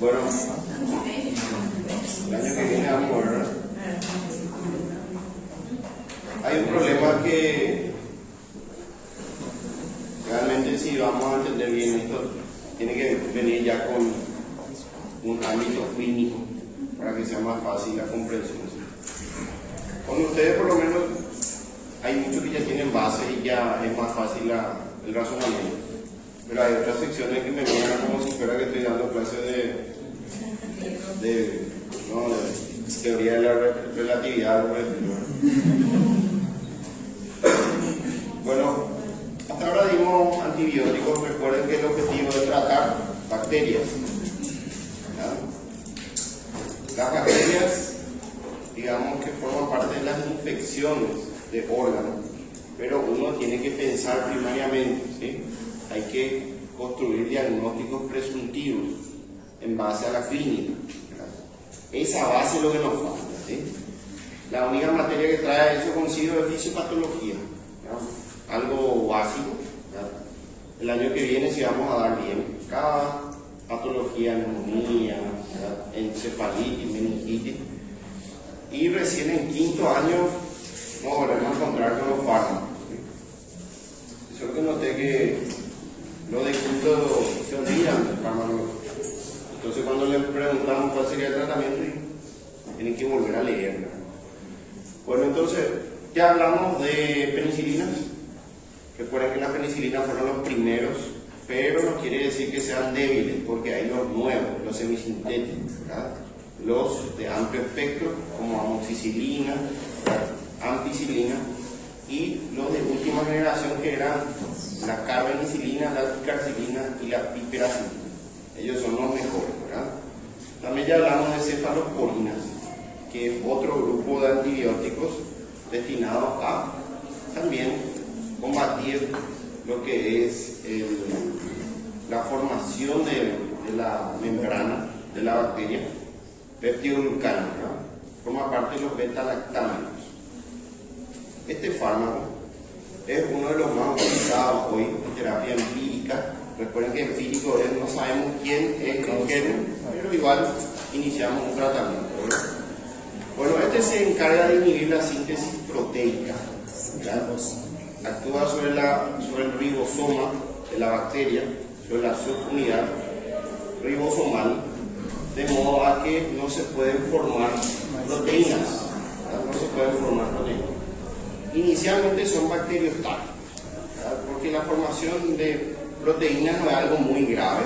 Bueno, el año que viene vamos a ver, ¿verdad? Hay un problema que realmente, si vamos a entender bien esto, tiene que venir ya con un ámbito clínico para que sea más fácil la comprensión. Con ustedes por lo menos hay muchos que ya tienen base y ya es más fácil el razonamiento, pero hay otras secciones que me miran como si fuera que estoy dando clases de teoría de la relatividad. Bueno, hasta ahora dimos antibióticos. Recuerden que el objetivo es tratar bacterias. Las bacterias, digamos que forman parte de las infecciones de órganos, pero uno tiene que pensar primariamente, ¿sí? Hay que construir diagnósticos presuntivos en base a la clínica. Esa base es lo que nos falta, ¿sí? La única materia que trae eso consigo es fisiopatología, ¿no? Algo básico, ¿no? El año que viene sí vamos a dar bien cada patología, neumonía, ¿no? Encefalitis, meningitis, y recién en quinto año nos volvemos a encontrar con los fármacos, ¿sí? Eso es lo que noté, que los de quinto se olvidan del fármaco. Entonces cuando le preguntamos cuál sería el tratamiento, tienen que volver a leer, ¿no? Bueno, entonces ya hablamos de penicilinas. Recuerden que las penicilinas fueron los primeros, pero no quiere decir que sean débiles, porque hay los nuevos, los semisintéticos, ¿verdad? Los de amplio espectro, como amoxicilina, ampicilina, y los de última generación, que eran la carbenicilina, la picarcilina y la piperacilina. Ellos son los mejores, ¿verdad? También ya hablamos de cefalosporinas, que es otro grupo de antibióticos destinados a también combatir lo que es la formación de la membrana de la bacteria, peptidoglucano, ¿verdad? Forma parte de los beta-lactámicos. Este fármaco es uno de los más utilizados hoy en terapia empírica. Recuerden que empírico es, no sabemos quién es el gen, pero igual iniciamos un tratamiento, ¿verdad? Bueno, este se encarga de inhibir la síntesis proteica, ¿verdad? Actúa sobre el ribosoma de la bacteria, sobre la subunidad ribosomal, de modo a que no se pueden formar proteínas, ¿verdad? No se pueden formar proteínas. Inicialmente son bacteriostáticos, ¿verdad? Porque la formación de proteínas no es algo muy grave,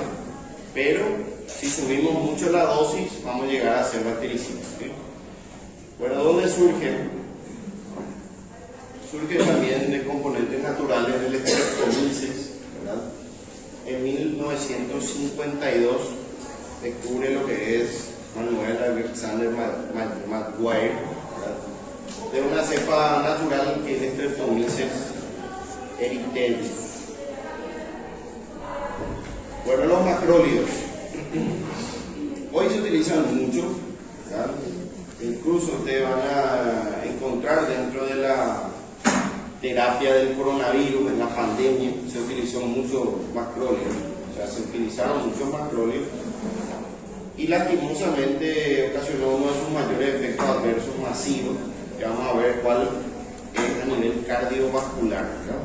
pero si subimos mucho la dosis vamos a llegar a ser bactericidas, ¿sí? Bueno, ¿dónde surgen? Surgen también de componentes naturales del Streptomyces, ¿verdad? En 1952 descubre lo que es Manuel Alexander Maguire, ¿verdad? De una cepa natural que es el Streptomyces erythritecus. Bueno, los macrólidos hoy se utilizan mucho, ¿verdad? Incluso ustedes van a encontrar dentro de la terapia del coronavirus, en la pandemia, se utilizó mucho macrólidos, o sea, se utilizaron muchos macrólidos, y lastimosamente ocasionó uno de sus mayores efectos adversos masivos, que vamos a ver cuál es a nivel cardiovascular, ¿verdad?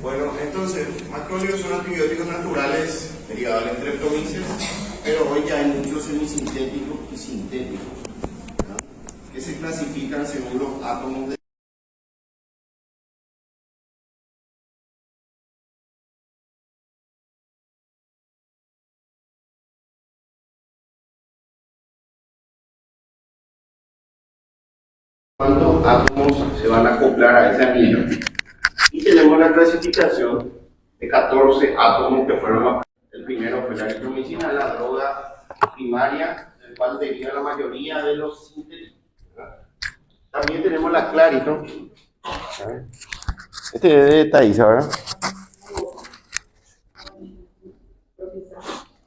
Bueno, entonces, macrólidos son antibióticos naturales derivados del Streptomyces, pero hoy ya hay muchos semisintéticos y sintéticos, ¿verdad? Que se clasifican según los átomos de cuántos átomos se van a acoplar a ese anillo. Y tenemos la clasificación de 14 átomos que fueron. El primero fue la eritromicina, la droga primaria, del cual deriva la mayoría de los sintéticos, ¿verdad? También tenemos la clarito. Este es de Thaisa, ¿verdad?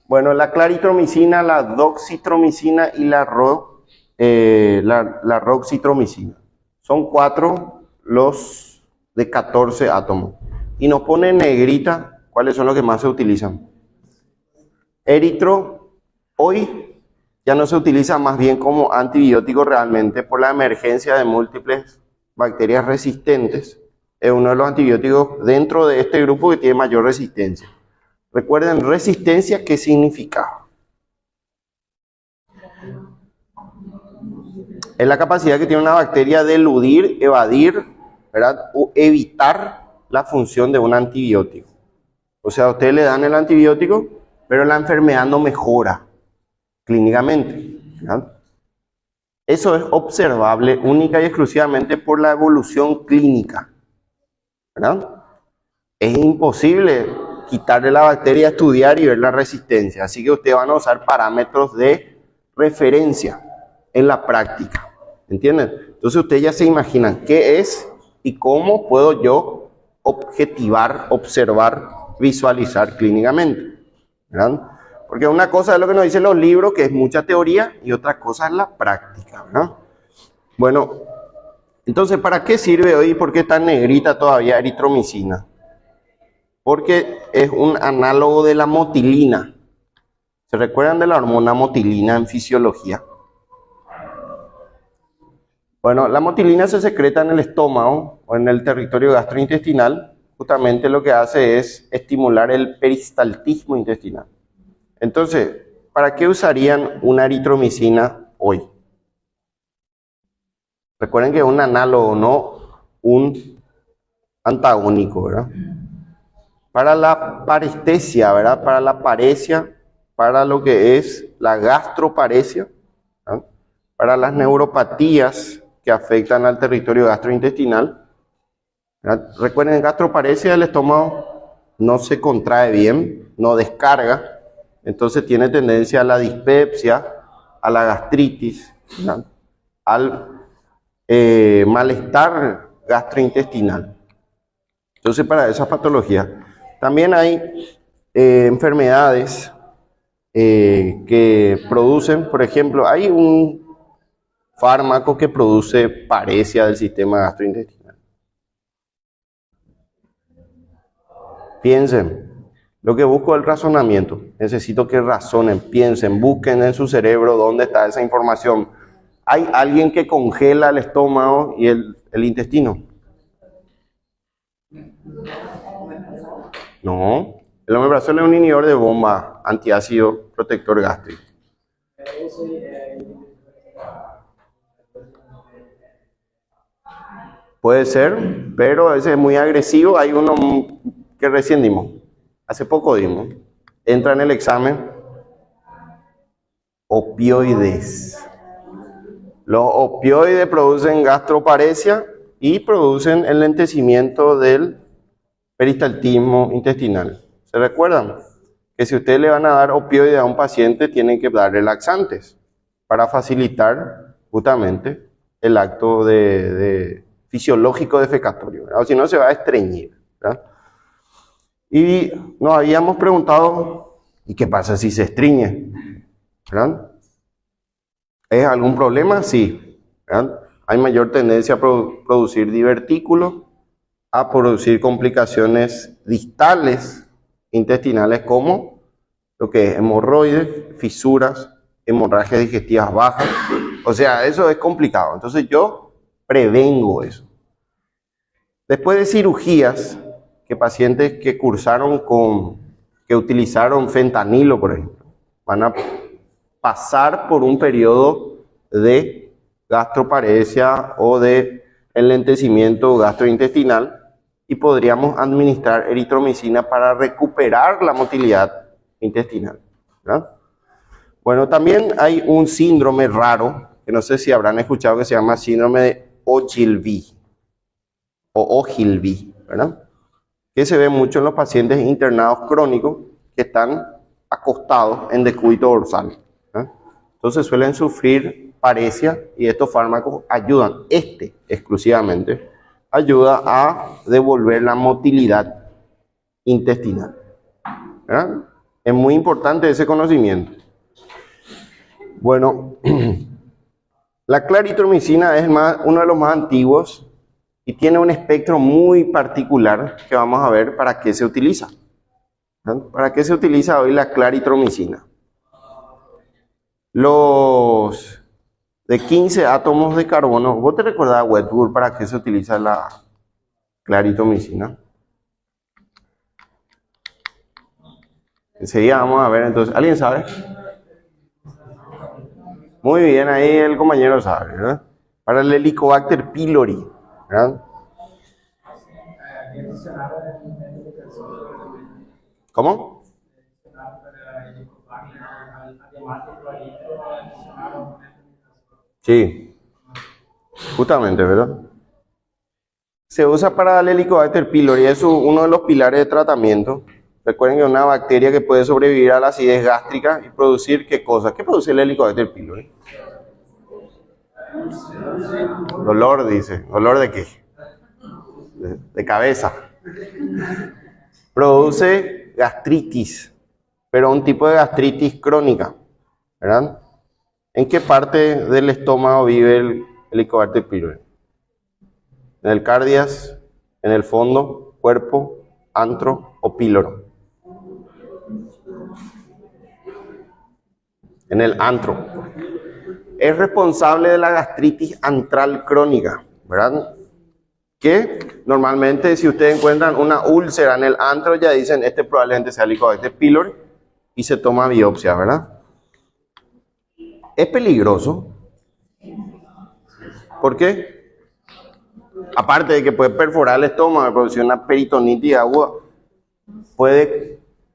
Bueno, la claritromicina, la doxitromicina y la roxitromicina. Son 4 los de 14 átomos. Y nos pone en negrita cuáles son los que más se utilizan. Eritro hoy ya no se utiliza más bien como antibiótico realmente por la emergencia de múltiples bacterias resistentes. Es uno de los antibióticos dentro de este grupo que tiene mayor resistencia. Recuerden, resistencia, ¿qué significa? Es la capacidad que tiene una bacteria de eludir, evadir, ¿verdad? O evitar la función de un antibiótico. O sea, a ustedes le dan el antibiótico, pero la enfermedad no mejora clínicamente, ¿verdad? Eso es observable única y exclusivamente por la evolución clínica, ¿verdad? Es imposible quitarle la bacteria, estudiar y ver la resistencia. Así que ustedes van a usar parámetros de referencia en la práctica. ¿Entienden? Entonces ustedes ya se imaginan qué es y cómo puedo yo objetivar, observar, visualizar clínicamente, ¿verdad? Porque una cosa es lo que nos dicen los libros, que es mucha teoría, y otra cosa es la práctica, ¿verdad? Bueno, entonces, ¿para qué sirve hoy y por qué está negrita todavía eritromicina? Porque es un análogo de la motilina. ¿Se recuerdan de la hormona motilina en fisiología? Bueno, la motilina se secreta en el estómago o en el territorio gastrointestinal. Justamente lo que hace es estimular el peristaltismo intestinal. Entonces, ¿para qué usarían una eritromicina hoy? Recuerden que es un análogo, no un antagónico, ¿verdad? Para la parestesia, ¿verdad? Para la paresia, para lo que es la gastroparesia, ¿verdad? Para las neuropatías que afectan al territorio gastrointestinal, ¿verdad? Recuerden, gastroparesia, el estómago no se contrae bien, no descarga, entonces tiene tendencia a la dispepsia, a la gastritis, ¿verdad? Al malestar gastrointestinal. Entonces, para esas patologías. También hay enfermedades que producen, por ejemplo, hay un fármaco que produce paresia del sistema gastrointestinal. Piensen, lo que busco es el razonamiento. Necesito que razonen, piensen, busquen en su cerebro dónde está esa información. ¿Hay alguien que congela el estómago y el intestino? No. El omeprazol es un inhibidor de bomba antiácido protector gástrico. Puede ser, pero ese es muy agresivo. Hay uno que recién dimos, hace poco dimos. Entra en el examen. Opioides. Los opioides producen gastroparesia y producen el lentecimiento del peristaltismo intestinal. ¿Se recuerdan? Que si ustedes le van a dar opioides a un paciente, tienen que darle laxantes para facilitar justamente el acto de fisiológico defecatorio, ¿verdad? O si no, se va a estreñir, ¿verdad? Y nos habíamos preguntado, ¿y qué pasa si se estreñe? ¿Verdad? ¿Es algún problema? Sí, ¿verdad? Hay mayor tendencia a producir divertículos, a producir complicaciones distales intestinales como lo que es hemorroides, fisuras, hemorragias digestivas bajas. O sea, eso es complicado. Entonces yo prevengo eso. Después de cirugías, que pacientes que cursaron que utilizaron fentanilo, por ejemplo, van a pasar por un periodo de gastroparesia o de enlentecimiento gastrointestinal y podríamos administrar eritromicina para recuperar la motilidad intestinal, ¿verdad? Bueno, también hay un síndrome raro, que no sé si habrán escuchado, que se llama síndrome de Ogilvy, o Ogilvy, ¿verdad? Que se ve mucho en los pacientes internados crónicos que están acostados en decúbito dorsal, ¿verdad? Entonces suelen sufrir paresia y estos fármacos ayudan, exclusivamente, ayuda a devolver la motilidad intestinal, ¿verdad? Es muy importante ese conocimiento. Bueno, la claritromicina es uno de los más antiguos y tiene un espectro muy particular que vamos a ver para qué se utiliza. ¿verdad? ¿Para qué se utiliza hoy la claritromicina? Los de 15 átomos de carbono, ¿vos te recordás, Wedgwood, para qué se utiliza la claritromicina? Enseguida vamos a ver, entonces, ¿alguien sabe? Muy bien, ahí el compañero sabe, ¿verdad? Para el Helicobacter pylori, ¿verdad? ¿Cómo? Sí, justamente, ¿verdad? Se usa para el Helicobacter pylori, es uno de los pilares de tratamiento. Recuerden que es una bacteria que puede sobrevivir a la acidez gástrica y producir ¿qué cosa? ¿Qué produce el Helicobacter pylori? Dolor, dice. ¿Dolor de qué? De cabeza. Produce gastritis, pero un tipo de gastritis crónica, ¿verdad? ¿En qué parte del estómago vive el Helicobacter pylori? ¿En el cardias, en el fondo, cuerpo, antro o píloro? En el antro. Es responsable de la gastritis antral crónica, ¿verdad? Que normalmente si ustedes encuentran una úlcera en el antro ya dicen este probablemente sea Helicobacter pylori y se toma biopsia, ¿verdad? Es peligroso. ¿Por qué? Aparte de que puede perforar el estómago, producir una peritonitis aguda,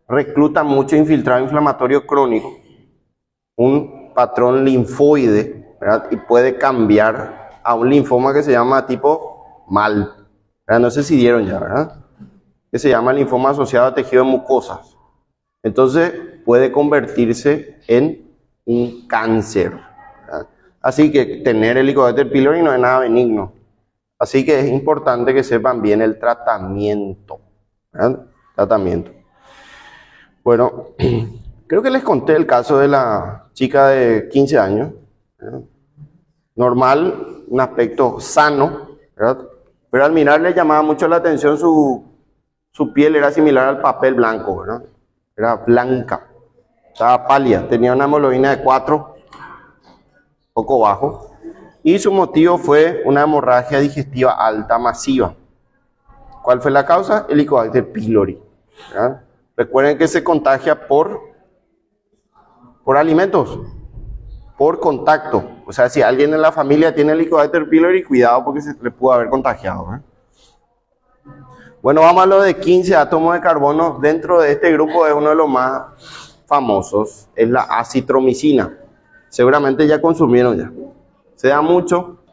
recluta mucho infiltrado inflamatorio crónico, un patrón linfoide, ¿verdad? Y puede cambiar a un linfoma que se llama tipo MAL, ¿verdad? No sé si dieron ya, ¿verdad? Que se llama linfoma asociado a tejido de mucosas. Entonces puede convertirse en un cáncer, ¿verdad? Así que tener Helicobacter pylori no es nada benigno. Así que es importante que sepan bien el tratamiento, ¿verdad? Tratamiento. Bueno, creo que les conté el caso de la chica de 15 años, ¿verdad? Normal, un aspecto sano, ¿verdad? Pero al mirar le llamaba mucho la atención su piel era similar al papel blanco, ¿verdad? Era blanca, estaba pálida, tenía una hemoglobina de 4, poco bajo, y su motivo fue una hemorragia digestiva alta masiva. ¿Cuál fue la causa? Helicobacter pylori, ¿verdad? Recuerden que se contagia por alimentos, por contacto. O sea, si alguien en la familia tiene Helicobacter pylori, cuidado porque se le pudo haber contagiado, ¿verdad? Bueno, vamos a lo de 15 átomos de carbono. Dentro de este grupo es uno de los más famosos, es la acitromicina. Seguramente ya consumieron ya. Se da mucho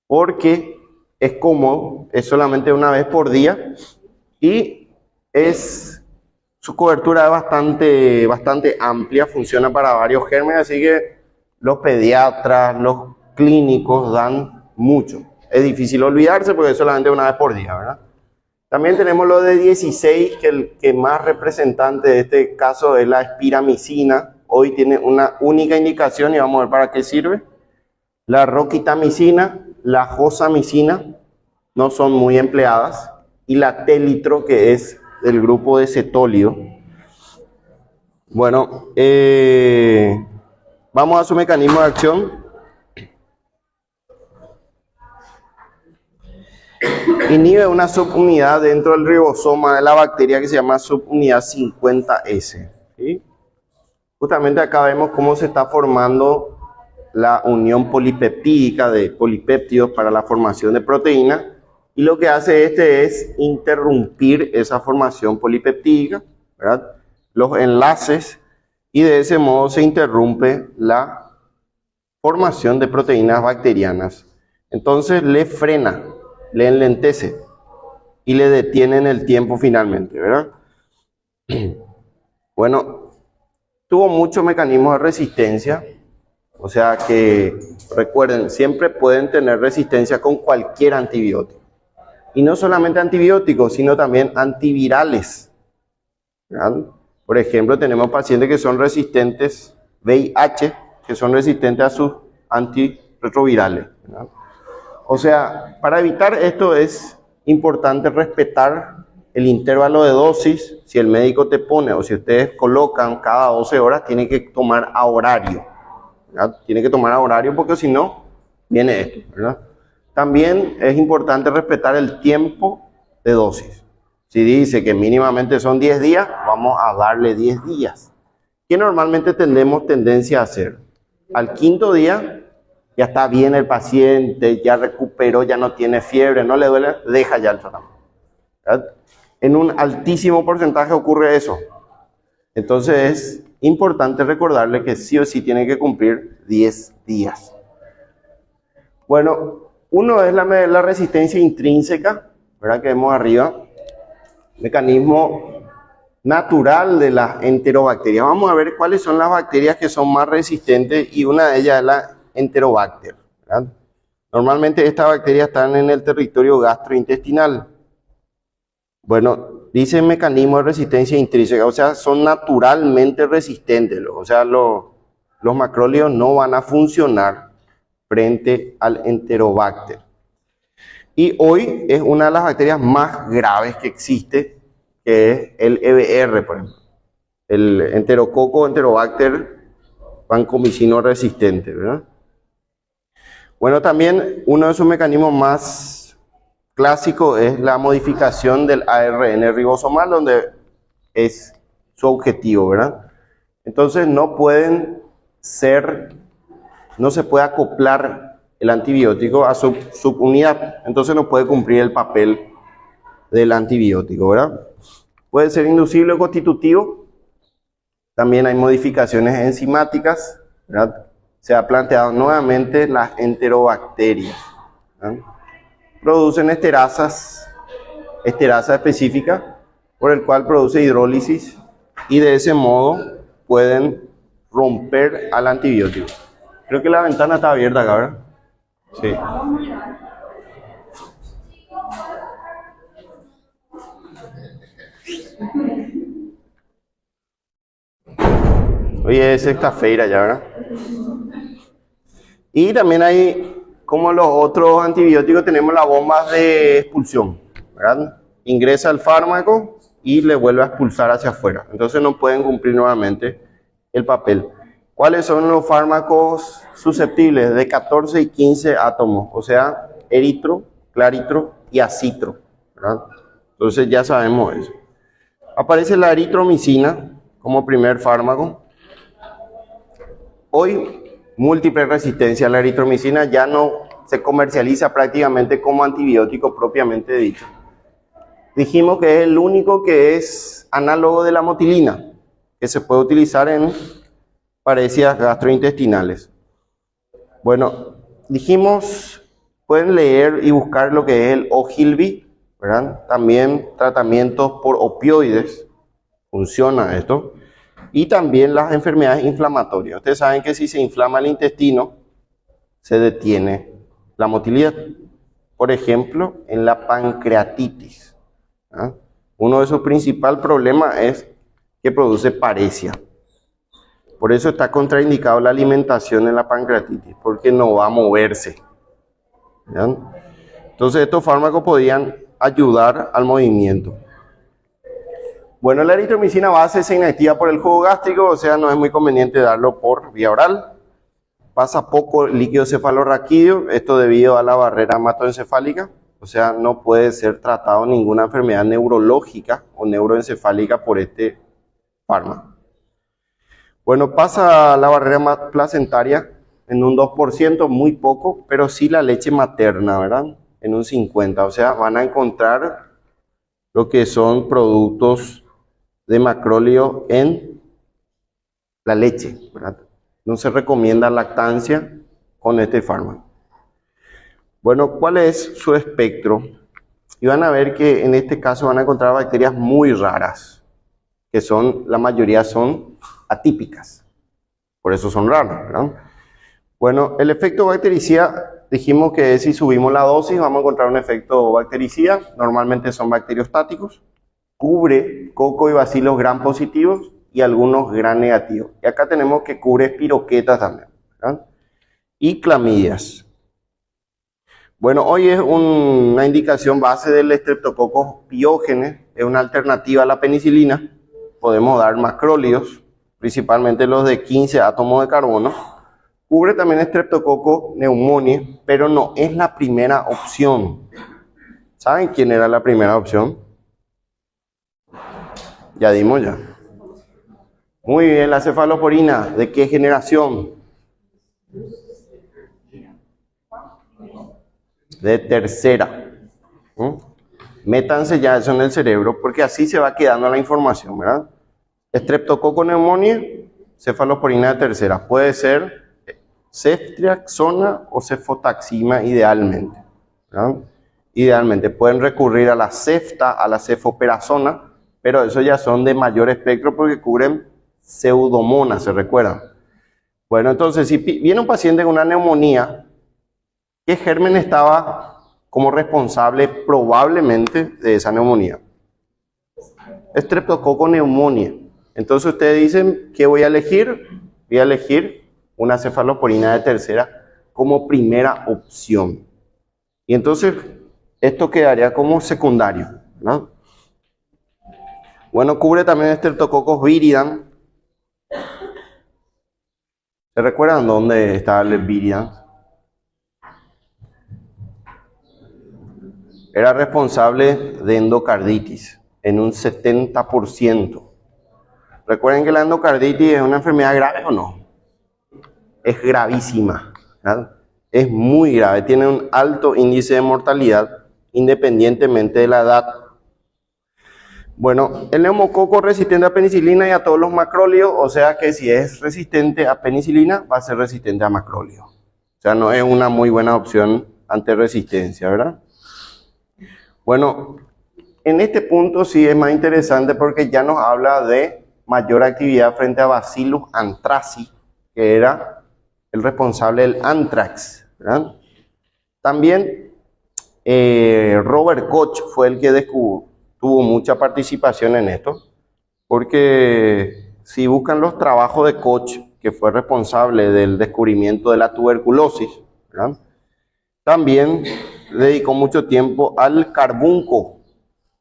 porque es cómodo, es solamente una vez por día y su cobertura es bastante amplia, funciona para varios gérmenes, así que los pediatras, los clínicos dan mucho. Es difícil olvidarse porque es solamente una vez por día, ¿verdad? También tenemos lo de 16, que el que más representante de este caso es la espiramicina. Hoy tiene una única indicación y vamos a ver para qué sirve. La roquitamicina, la josamicina no son muy empleadas y la telitro, que es del grupo de cetolio. Bueno, vamos a su mecanismo de acción. Inhibe una subunidad dentro del ribosoma de la bacteria que se llama subunidad 50S. ¿Sí? Justamente acá vemos cómo se está formando la unión polipeptídica de polipéptidos para la formación de proteínas, y lo que hace es interrumpir esa formación polipeptídica, ¿verdad? Los enlaces, y de ese modo se interrumpe la formación de proteínas bacterianas. Entonces le frena, le enlentece y le detiene en el tiempo finalmente, ¿verdad? Bueno, tuvo muchos mecanismos de resistencia. O sea que, recuerden, siempre pueden tener resistencia con cualquier antibiótico. Y no solamente antibióticos, sino también antivirales, ¿verdad? Por ejemplo, tenemos pacientes que son resistentes VIH, que son resistentes a sus antirretrovirales, ¿verdad? O sea, para evitar esto es importante respetar el intervalo de dosis, si el médico te pone o si ustedes colocan cada 12 horas, tiene que tomar a horario, ¿verdad? Tiene que tomar a horario porque si no, viene esto, ¿verdad? También es importante respetar el tiempo de dosis. Si dice que mínimamente son 10 días, vamos a darle 10 días. ¿Qué normalmente tenemos tendencia a hacer? Al quinto día, ya está bien el paciente, ya recuperó, ya no tiene fiebre, no le duele, deja ya el tratamiento, ¿verdad? En un altísimo porcentaje ocurre eso. Entonces es importante recordarle que sí o sí tiene que cumplir 10 días. Bueno, uno es la resistencia intrínseca, ¿verdad? Que vemos arriba. Mecanismo natural de las enterobacterias. Vamos a ver cuáles son las bacterias que son más resistentes y una de ellas es la Enterobacter, ¿verdad? Normalmente estas bacterias están en el territorio gastrointestinal. Bueno, dice mecanismo de resistencia intrínseca, o sea, son naturalmente resistentes, o sea, los macrólidos no van a funcionar frente al Enterobacter. Y hoy es una de las bacterias más graves que existe, que es el EBR, por ejemplo. El Enterococo Enterobacter vancomicino resistente, ¿verdad? Bueno, también uno de sus mecanismos más clásicos es la modificación del ARN ribosomal, donde es su objetivo, ¿verdad? Entonces no se puede acoplar el antibiótico a su subunidad, entonces no puede cumplir el papel del antibiótico, ¿verdad? Puede ser inducible o constitutivo. También hay modificaciones enzimáticas, ¿verdad? Se ha planteado nuevamente las enterobacterias, ¿verdad? Producen esterasa específica, por el cual produce hidrólisis y de ese modo pueden romper al antibiótico. Creo que la ventana está abierta acá, ¿verdad? Sí. Oye, ese es cafeira ya, ¿verdad? Y también hay, como los otros antibióticos, tenemos las bombas de expulsión, ¿verdad? Ingresa el fármaco y le vuelve a expulsar hacia afuera. Entonces no pueden cumplir nuevamente el papel. ¿Cuáles son los fármacos susceptibles? De 14 y 15 átomos, o sea, eritro, claritro y acitro, ¿verdad? Entonces ya sabemos eso. Aparece la eritromicina como primer fármaco. Hoy, múltiple resistencia a la eritromicina ya no se comercializa prácticamente como antibiótico propiamente dicho. Dijimos que es el único que es análogo de la motilina, que se puede utilizar en parecidas gastrointestinales. Bueno, dijimos, pueden leer y buscar lo que es el Ogilvy, ¿verdad? También tratamientos por opioides, funciona esto. Y también las enfermedades inflamatorias. Ustedes saben que si se inflama el intestino, se detiene la motilidad. Por ejemplo, en la pancreatitis, ¿ah? Uno de sus principales problemas es que produce paresia. Por eso está contraindicado la alimentación en la pancreatitis, porque no va a moverse, ¿verdad? Entonces estos fármacos podrían ayudar al movimiento. Bueno, la eritromicina base se inactiva por el jugo gástrico, o sea, no es muy conveniente darlo por vía oral. Pasa poco líquido cefalorraquídeo, esto debido a la barrera hematoencefálica, o sea, no puede ser tratado ninguna enfermedad neurológica o neuroencefálica por este fármaco. Bueno, pasa la barrera placentaria en un 2%, muy poco, pero sí la leche materna, ¿verdad? En un 50%, o sea, van a encontrar lo que son productos de macróleo en la leche, ¿verdad? No se recomienda lactancia con este fármaco. Bueno, ¿cuál es su espectro? Y van a ver que en este caso van a encontrar bacterias muy raras, que la mayoría son atípicas, por eso son raras, ¿verdad? Bueno, el efecto bactericida, dijimos que si subimos la dosis vamos a encontrar un efecto bactericida, normalmente son bacteriostáticos, cubre coco y bacilos gram positivos y algunos gram negativos. Y acá tenemos que cubre espiroquetas también, ¿verdad? Y clamidias. Bueno, hoy es una indicación base del Streptococcus pyogenes, es una alternativa a la penicilina. Podemos dar macrólidos, principalmente los de 15 átomos de carbono. Cubre también Streptococcus pneumoniae, pero no es la primera opción. ¿Saben quién era la primera opción? Ya dimos ya. Muy bien, la cefalosporina, ¿de qué generación? De tercera. Métanse ya eso en el cerebro, porque así se va quedando la información, ¿verdad? Streptococcus pneumoniae, cefalosporina de tercera. Puede ser ceftriaxona o cefotaxima idealmente, ¿verdad? Idealmente pueden recurrir a la cefta, a la cefoperazona, pero eso ya son de mayor espectro porque cubren pseudomonas, ¿se recuerdan? Bueno, entonces si viene un paciente con una neumonía, ¿qué germen estaba como responsable probablemente de esa neumonía? Streptococcus pneumoniae. Entonces ustedes dicen, ¿qué voy a elegir? Voy a elegir una cefalosporina de tercera como primera opción. Y entonces esto quedaría como secundario, ¿no? Bueno, cubre también Streptococcus viridans. ¿Se recuerdan dónde está el viridans? Era responsable de endocarditis en un 70%. Recuerden que la endocarditis es una enfermedad grave o no. Es gravísima, ¿verdad? Es muy grave, tiene un alto índice de mortalidad independientemente de la edad. Bueno, el neumococo resistente a penicilina y a todos los macrólidos, o sea que si es resistente a penicilina, va a ser resistente a macrólidos. O sea, no es una muy buena opción ante resistencia, ¿verdad? Bueno, en este punto sí es más interesante porque ya nos habla de mayor actividad frente a Bacillus anthracis, que era el responsable del anthrax, ¿verdad? También Robert Koch fue el que tuvo mucha participación en esto, porque si buscan los trabajos de Koch, que fue responsable del descubrimiento de la tuberculosis, ¿verdad? También dedicó mucho tiempo al carbunco.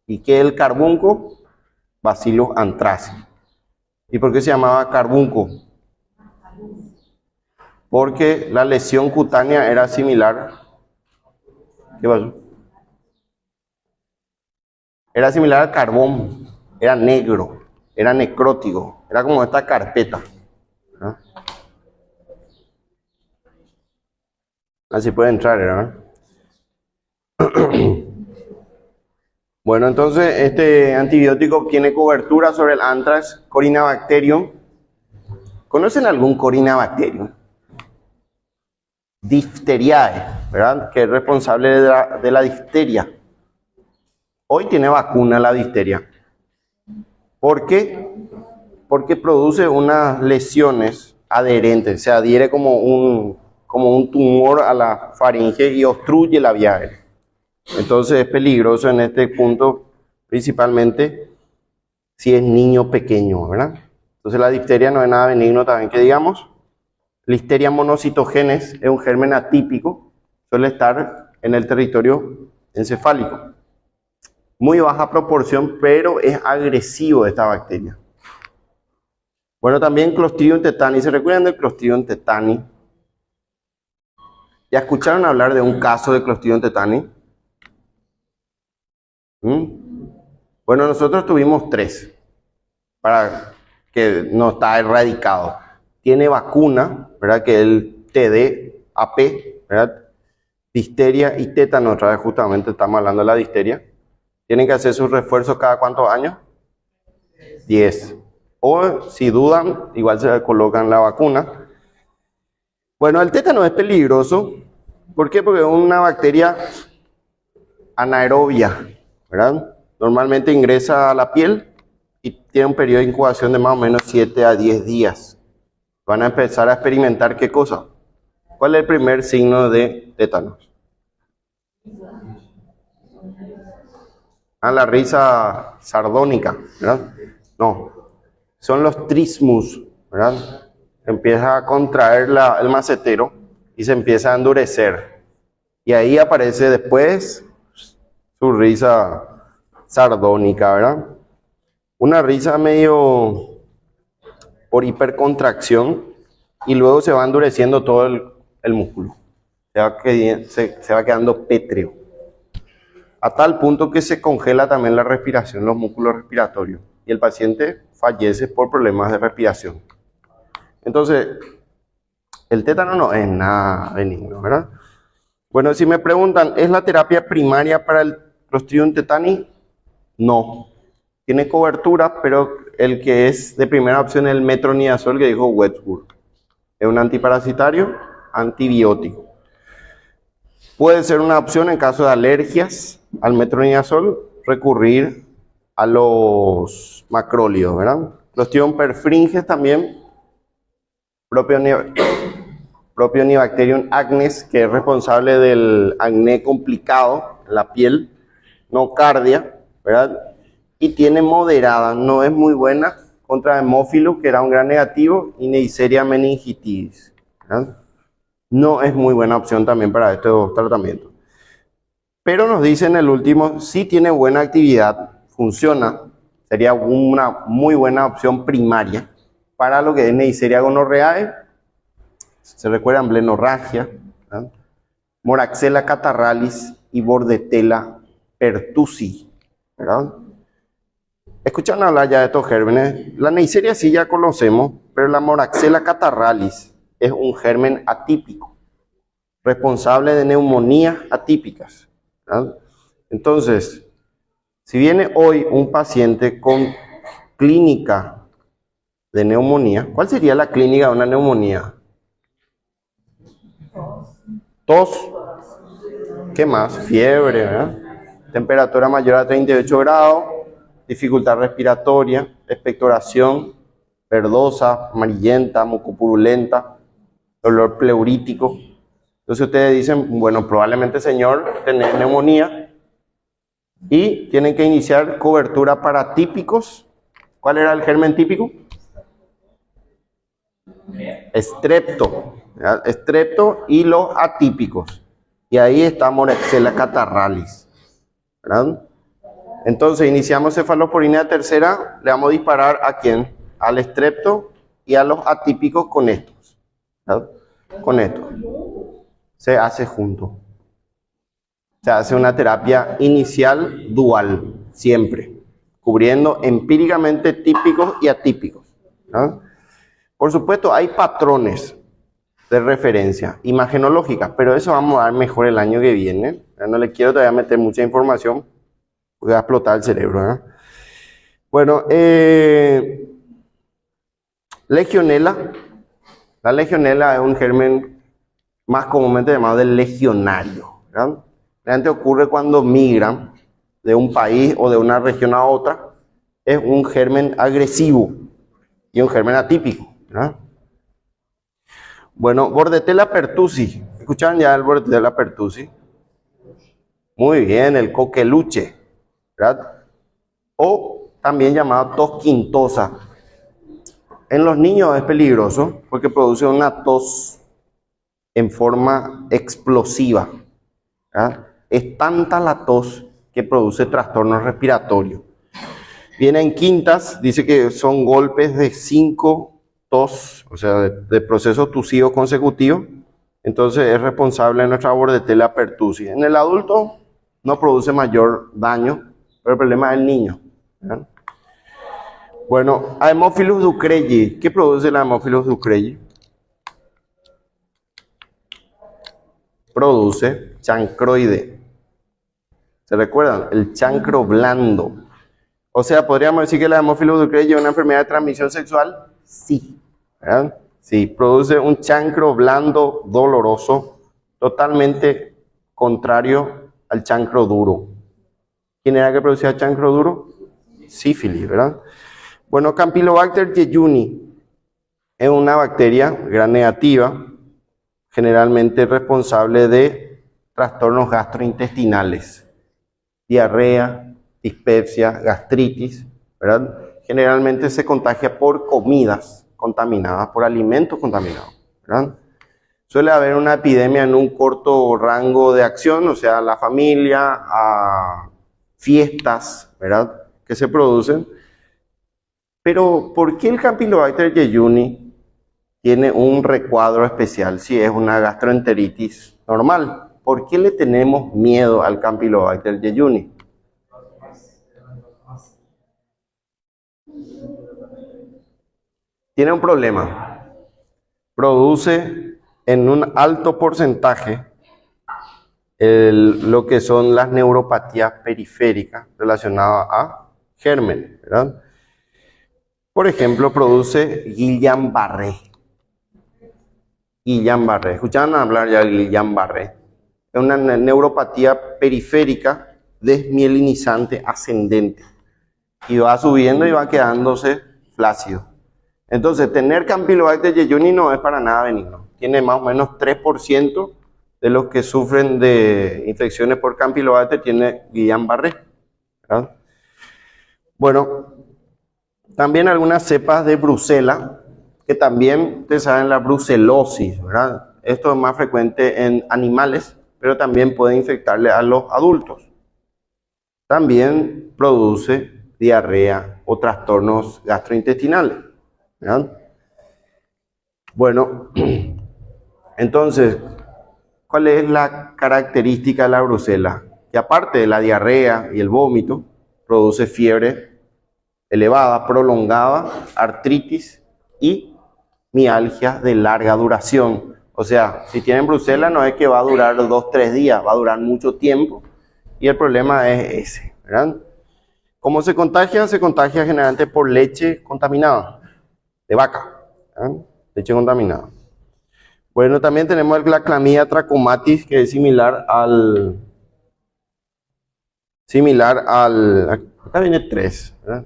¿Y qué es el carbunco? Bacillus anthracis. ¿Y por qué se llamaba carbunco? Porque la lesión cutánea era similar. ¿Qué pasó? Era similar al carbón, era negro, era necrótico, era como esta carpeta, ¿no? Así puede entrar, ¿verdad? Bueno, entonces este antibiótico tiene cobertura sobre el anthrax, Corynebacterium. ¿Conocen algún Corynebacterium? Difteriae, ¿verdad? Que es responsable de la difteria. Hoy tiene vacuna la difteria. ¿Por qué? Porque produce unas lesiones adherentes, se adhiere como un tumor a la faringe y obstruye la vía aérea. Entonces es peligroso en este punto, principalmente si es niño pequeño, ¿verdad? Entonces la difteria no es nada benigno también que digamos. Listeria monocytogenes es un germen atípico, suele estar en el territorio encefálico. Muy baja proporción, pero es agresivo esta bacteria. Bueno, también Clostridium tetani. ¿Se recuerdan del Clostridium tetani? ¿Ya escucharon hablar de un caso de Clostridium tetani? Bueno, nosotros tuvimos 3, para que no está erradicado. Tiene vacuna, ¿verdad? Que es el TDAP, ¿verdad? Difteria y tétano, otra vez justamente estamos hablando de la difteria. Tienen que hacer sus refuerzos cada ¿cuántos años? 10. O si dudan, igual se colocan la vacuna. Bueno, el tétano es peligroso. ¿Por qué? Porque es una bacteria anaerobia, ¿verdad? Normalmente ingresa a la piel y tiene un periodo de incubación de más o menos 7 a 10 días. Van a empezar a experimentar ¿qué cosa? ¿Cuál es el primer signo de tétanos? La risa sardónica, ¿verdad? No, son los trismus, ¿verdad? Empieza a contraer el macetero y se empieza a endurecer. Y ahí aparece después su risa sardónica, ¿verdad? Una risa medio por hipercontracción y luego se va endureciendo todo el músculo. Se va quedando pétreo. A tal punto que se congela también la respiración, los músculos respiratorios. Y el paciente fallece por problemas de respiración. Entonces, el tétano no es nada benigno, ¿verdad? Bueno, si me preguntan, ¿es la terapia primaria para el Clostridium tetani? No. Tiene cobertura, pero el que es de primera opción es el metronidazol que dijo Wedgwood. Es un antiparasitario, antibiótico. Puede ser una opción en caso de alergias al metronidazol, recurrir a los macrólidos, ¿verdad? Clostridium perfringens también, Propionibacterium acnes, que es responsable del acné complicado en la piel, nocardia, ¿verdad? Y tiene moderada, no es muy buena, contra Haemophilus, que era un gran negativo, y Neisseria meningitidis, ¿verdad? No es muy buena opción también para estos tratamientos. Pero nos dicen el último, sí tiene buena actividad, funciona, sería una muy buena opción primaria para lo que es Neisseria gonorrhoeae, se recuerdan blenorragia, ¿verdad? Moraxella catarrhalis y Bordetella pertussi, ¿verdad? Escuchan hablar ya de estos gérmenes. La Neisseria sí ya conocemos, pero la Moraxella catarrhalis es un germen atípico, responsable de neumonías atípicas, ¿verdad? Entonces, si viene hoy un paciente con clínica de neumonía, ¿cuál sería la clínica de una neumonía? Tos, ¿qué más? Fiebre, ¿verdad? Temperatura mayor a 38 grados, dificultad respiratoria, expectoración, verdosa, amarillenta, mucopurulenta, dolor pleurítico. Entonces ustedes dicen, bueno, probablemente señor tiene neumonía y tienen que iniciar cobertura para típicos. ¿Cuál era el germen típico? Estrepto, ¿verdad? Estrepto y los atípicos. Y ahí está Moraxella catarrhalis, ¿verdad? Entonces iniciamos cefalosporina tercera, le vamos a disparar ¿a quién? Al estrepto y a los atípicos con estos, ¿verdad? Con esto. Se hace junto. Se hace una terapia inicial dual, siempre, cubriendo empíricamente típicos y atípicos, ¿no? Por supuesto, hay patrones de referencia imagenológica, pero eso vamos a ver mejor el año que viene. No le quiero todavía meter mucha información, porque va a explotar el cerebro, ¿no? Bueno, Legionella. La Legionella es un germen más comúnmente llamado del legionario, ¿verdad? Realmente ocurre cuando migran de un país o de una región a otra. Es un germen agresivo y un germen atípico, ¿verdad? Bueno, Bordetella pertussi. ¿Escucharon ya el Bordetella pertussi? Muy bien, el coqueluche, ¿verdad? O también llamado tos quintosa. En los niños es peligroso porque produce una tos en forma explosiva, ¿verdad? Es tanta la tos que produce trastornos respiratorios. Viene en quintas, dice que son golpes de 5 tos, o sea, de procesos tusivos consecutivos. Entonces es responsable de nuestra Bordetella pertussi. En el adulto no produce mayor daño, pero el problema es el niño, ¿verdad? Bueno, Haemophilus ducreyi. ¿Qué produce la Haemophilus ducreyi? Produce chancroide. ¿Se recuerdan? El chancro blando. O sea, ¿podríamos decir que la Haemophilus ducreyi es una enfermedad de transmisión sexual? Sí, ¿verdad? Sí, produce un chancro blando, doloroso, totalmente contrario al chancro duro. ¿Quién era que producía el chancro duro? Sífilis, ¿verdad? Bueno, Campylobacter jejuni es una bacteria gram negativa, generalmente responsable de trastornos gastrointestinales, diarrea, dispepsia, gastritis, ¿verdad? Generalmente se contagia por comidas contaminadas, por alimentos contaminados, ¿verdad? Suele haber una epidemia en un corto rango de acción, o sea, la familia, fiestas, ¿verdad?, que se producen. Pero, ¿por qué el Campylobacter jejuni tiene un recuadro especial si es una gastroenteritis normal? ¿Por qué le tenemos miedo al Campylobacter jejuni? Tiene un problema. Produce en un alto porcentaje lo que son las neuropatías periféricas relacionadas a gérmenes, ¿verdad? Por ejemplo, produce Guillain-Barré. Guillain-Barré. ¿Escuchaban hablar ya de Guillain-Barré? Es una neuropatía periférica desmielinizante ascendente. Y va subiendo y va quedándose flácido. Entonces, tener Campylobacter jejuni no es para nada benigno. Tiene más o menos 3% de los que sufren de infecciones por Campylobacter tiene Guillain-Barré, ¿verdad? Bueno, también algunas cepas de Brucela, que también, ustedes saben, la brucelosis, ¿verdad? Esto es más frecuente en animales, pero también puede infectarle a los adultos. También produce diarrea o trastornos gastrointestinales, ¿verdad? Bueno, entonces, ¿cuál es la característica de la brucela? Que aparte de la diarrea y el vómito, produce fiebre elevada, prolongada, artritis y mialgias de larga duración. O sea, si tienen brucela no es que va a durar 2-3 días, va a durar mucho tiempo y el problema es ese, ¿verdad? ¿Cómo se contagia? Se contagia generalmente por leche contaminada, de vaca, ¿verdad? Leche contaminada. Bueno, también tenemos la clamidia trachomatis, que es similar al... Acá viene 3, ¿verdad?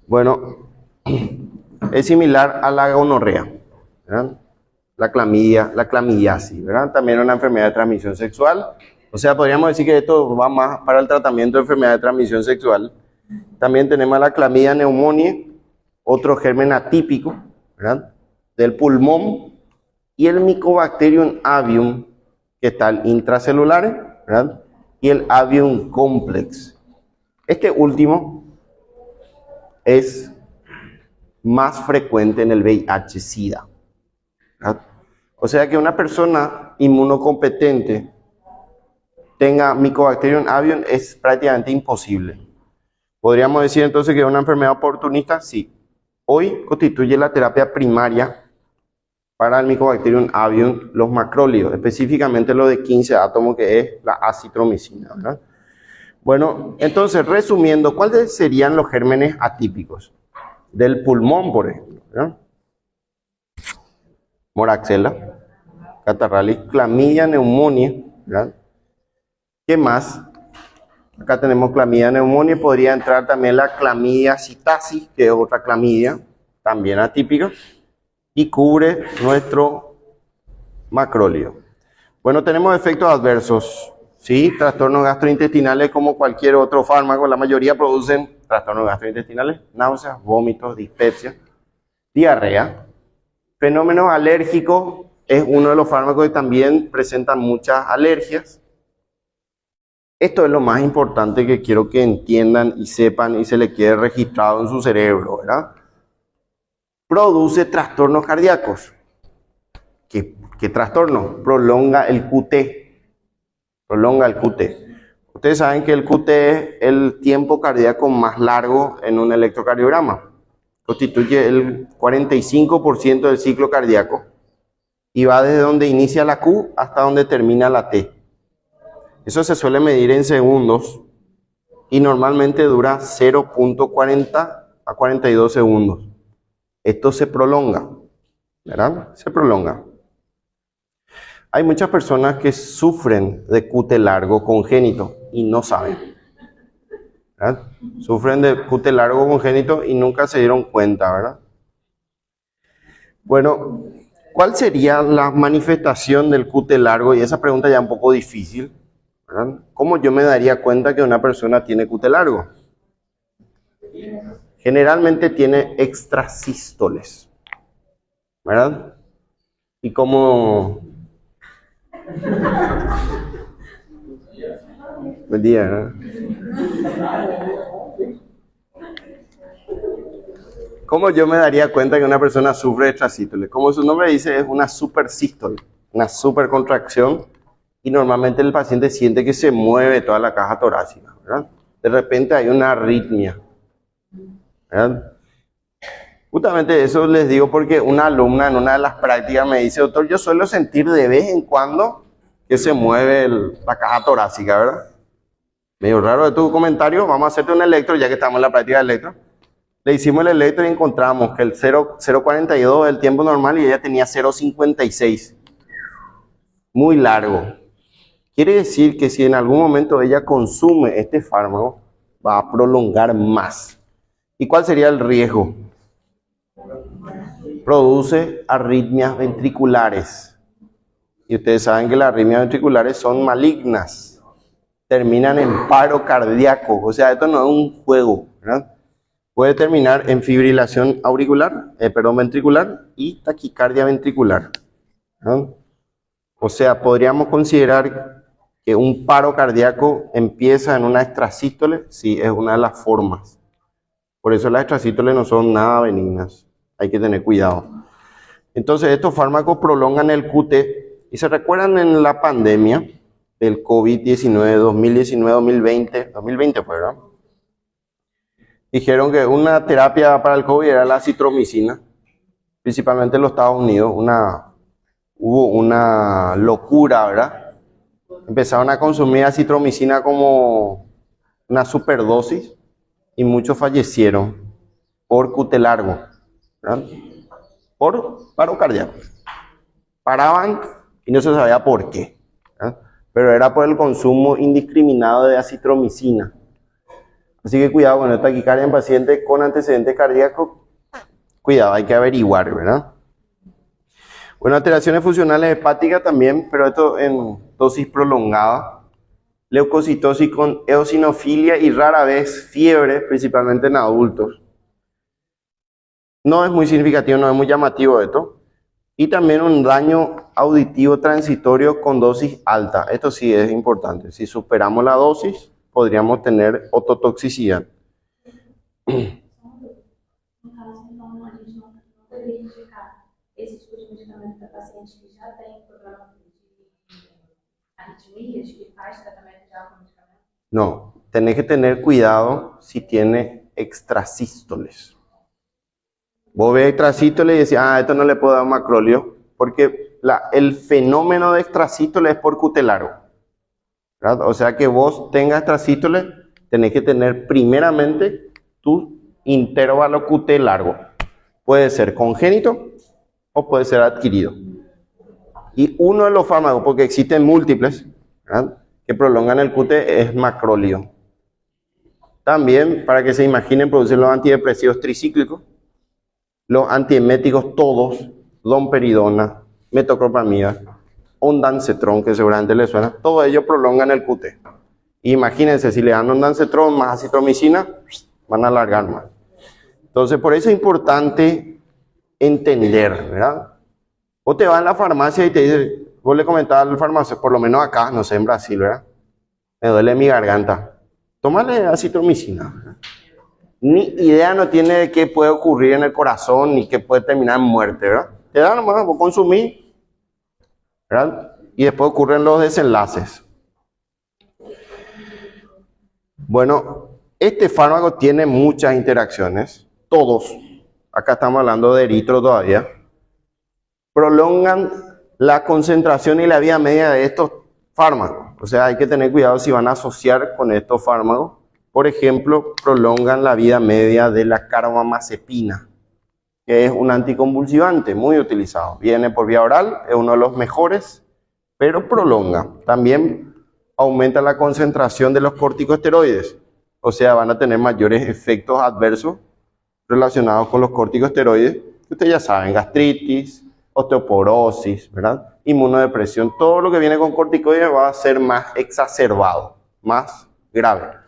Bueno, es similar a la gonorrea, ¿verdad? La clamidiasis, ¿verdad? También es una enfermedad de transmisión sexual. O sea, podríamos decir que esto va más para el tratamiento de enfermedad de transmisión sexual. También tenemos la clamidia pneumoniae, otro germen atípico, ¿verdad?, del pulmón, y el Mycobacterium avium, que está el intracelular, ¿verdad?, y el avium complex. Este último es más frecuente en el VIH-Sida, ¿verdad? O sea que una persona inmunocompetente tenga Mycobacterium avium es prácticamente imposible. ¿Podríamos decir entonces que es una enfermedad oportunista? Sí. Hoy constituye la terapia primaria para el Mycobacterium avium los macrólidos, específicamente lo de 15 átomos, que es la acitromicina, ¿verdad? Bueno, entonces, resumiendo, ¿cuáles serían los gérmenes atípicos? Del pulmón, por ejemplo, ¿verdad? Moraxella, catarralis, clamidia pneumoniae, ¿verdad? ¿Qué más? Acá tenemos clamidia pneumoniae, podría entrar también la clamidia psittacis, que es otra clamidia, también atípica, y cubre nuestro macróleo. Bueno, tenemos efectos adversos, ¿sí? Trastornos gastrointestinales como cualquier otro fármaco, la mayoría producen trastornos gastrointestinales, náuseas, vómitos, dispepsia, diarrea. Fenómenos alérgicos es uno de los fármacos que también presentan muchas alergias. Esto es lo más importante que quiero que entiendan y sepan y se le quede registrado en su cerebro, ¿verdad? Produce trastornos cardíacos. ¿Qué trastorno? Prolonga el QT. Prolonga el QT. Ustedes saben que el QT es el tiempo cardíaco más largo en un electrocardiograma. Constituye el 45% del ciclo cardíaco y va desde donde inicia la Q hasta donde termina la T. Eso se suele medir en segundos y normalmente dura 0.40 a 42 segundos. Esto se prolonga, ¿verdad? Se prolonga. Hay muchas personas que sufren de QT largo congénito y no saben, ¿verdad? Sufren de QT largo congénito y nunca se dieron cuenta, ¿verdad? Bueno, ¿cuál sería la manifestación del QT largo? Y esa pregunta ya es un poco difícil, ¿verdad? ¿Cómo yo me daría cuenta que una persona tiene QT largo? Generalmente tiene extrasístoles, ¿verdad? Y como Buen día, ¿no? ¿Cómo yo me daría cuenta que una persona sufre de extrasístole? Como su nombre dice, es una supersístole, una supercontracción, y normalmente el paciente siente que se mueve toda la caja torácica, ¿verdad? De repente hay una arritmia, ¿verdad? Justamente eso les digo porque una alumna en una de las prácticas me dice, doctor, yo suelo sentir de vez en cuando que se mueve la caja torácica, ¿verdad? Medio raro de tu comentario, vamos a hacerte un electro, ya que estamos en la práctica de electro. Le hicimos el electro y encontramos que el 0,42 es el tiempo normal y ella tenía 0,56. Muy largo. Quiere decir que si en algún momento ella consume este fármaco, va a prolongar más. ¿Y cuál sería el riesgo? Produce arritmias ventriculares. Y ustedes saben que las arritmias ventriculares son malignas. Terminan en paro cardíaco. O sea, esto no es un juego, ¿verdad? Puede terminar en fibrilación ventricular y taquicardia ventricular, ¿no? O sea, podríamos considerar que un paro cardíaco empieza en una extrasístole, sí, es una de las formas. Por eso las extrasístoles no son nada benignas, hay que tener cuidado. Entonces, estos fármacos prolongan el QT, y se recuerdan en la pandemia del COVID-19, 2019, 2020 fue, ¿verdad? Dijeron que una terapia para el COVID era la citromicina, principalmente en los Estados Unidos. Hubo una locura, ¿verdad? Empezaron a consumir acitromicina como una superdosis y muchos fallecieron por QT largo, ¿verdad? Por paro cardíaco. Paraban y no se sabía por qué, ¿verdad? Pero era por el consumo indiscriminado de acitromicina. Así que cuidado con esta taquicardia en pacientes con antecedentes cardíacos. Cuidado, hay que averiguar, ¿verdad? Bueno, alteraciones funcionales hepáticas también, pero esto en dosis prolongada. Leucocitosis con eosinofilia y rara vez fiebre, principalmente en adultos. No es muy significativo, no es muy llamativo esto. Y también un daño auditivo transitorio con dosis alta. Esto sí es importante. Si superamos la dosis, podríamos tener ototoxicidad. No caso, então, a gente não poderia indicar esse tipo de medicamento para paciente que já tem problema de arritmias, que faz tratamento já com medicamento? No, tenés que tener cuidado si tiene extrasístoles. Vos ves extrasístoles y decís, esto no le puedo dar macrolio, porque el fenómeno de extrasístoles es por QT largo, ¿verdad? O sea que vos tengas extrasístoles, tenés que tener primeramente tu intervalo QT largo. Puede ser congénito o puede ser adquirido. Y uno de los fármacos, porque existen múltiples, ¿verdad?, que prolongan el QT, es macrolio. También, para que se imaginen, producen los antidepresivos tricíclicos, los antieméticos todos, domperidona, metoclopramida, ondansetron, que seguramente les suena, todo ello prolongan el QT. Imagínense, si le dan ondansetron más acitromicina, van a alargar más. Entonces, por eso es importante entender, ¿verdad? O te vas a la farmacia y te dice, vos le comentabas al farmacéutico, por lo menos acá, no sé, en Brasil, ¿verdad? Me duele mi garganta. Tómale acitromicina, ¿verdad? Ni idea no tiene de qué puede ocurrir en el corazón, ni qué puede terminar en muerte, ¿verdad? Te dan nomás, vos consumís, ¿verdad? Y después ocurren los desenlaces. Bueno, este fármaco tiene muchas interacciones, todos, acá estamos hablando de eritro todavía, prolongan la concentración y la vida media de estos fármacos. O sea, hay que tener cuidado si van a asociar con estos fármacos. Por ejemplo, prolongan la vida media de la carbamazepina, que es un anticonvulsivante muy utilizado. Viene por vía oral, es uno de los mejores, pero prolonga. También aumenta la concentración de los corticosteroides. O sea, van a tener mayores efectos adversos relacionados con los corticosteroides, que ustedes ya saben, gastritis, osteoporosis, ¿verdad? Inmunodepresión, todo lo que viene con corticoides va a ser más exacerbado, más grave.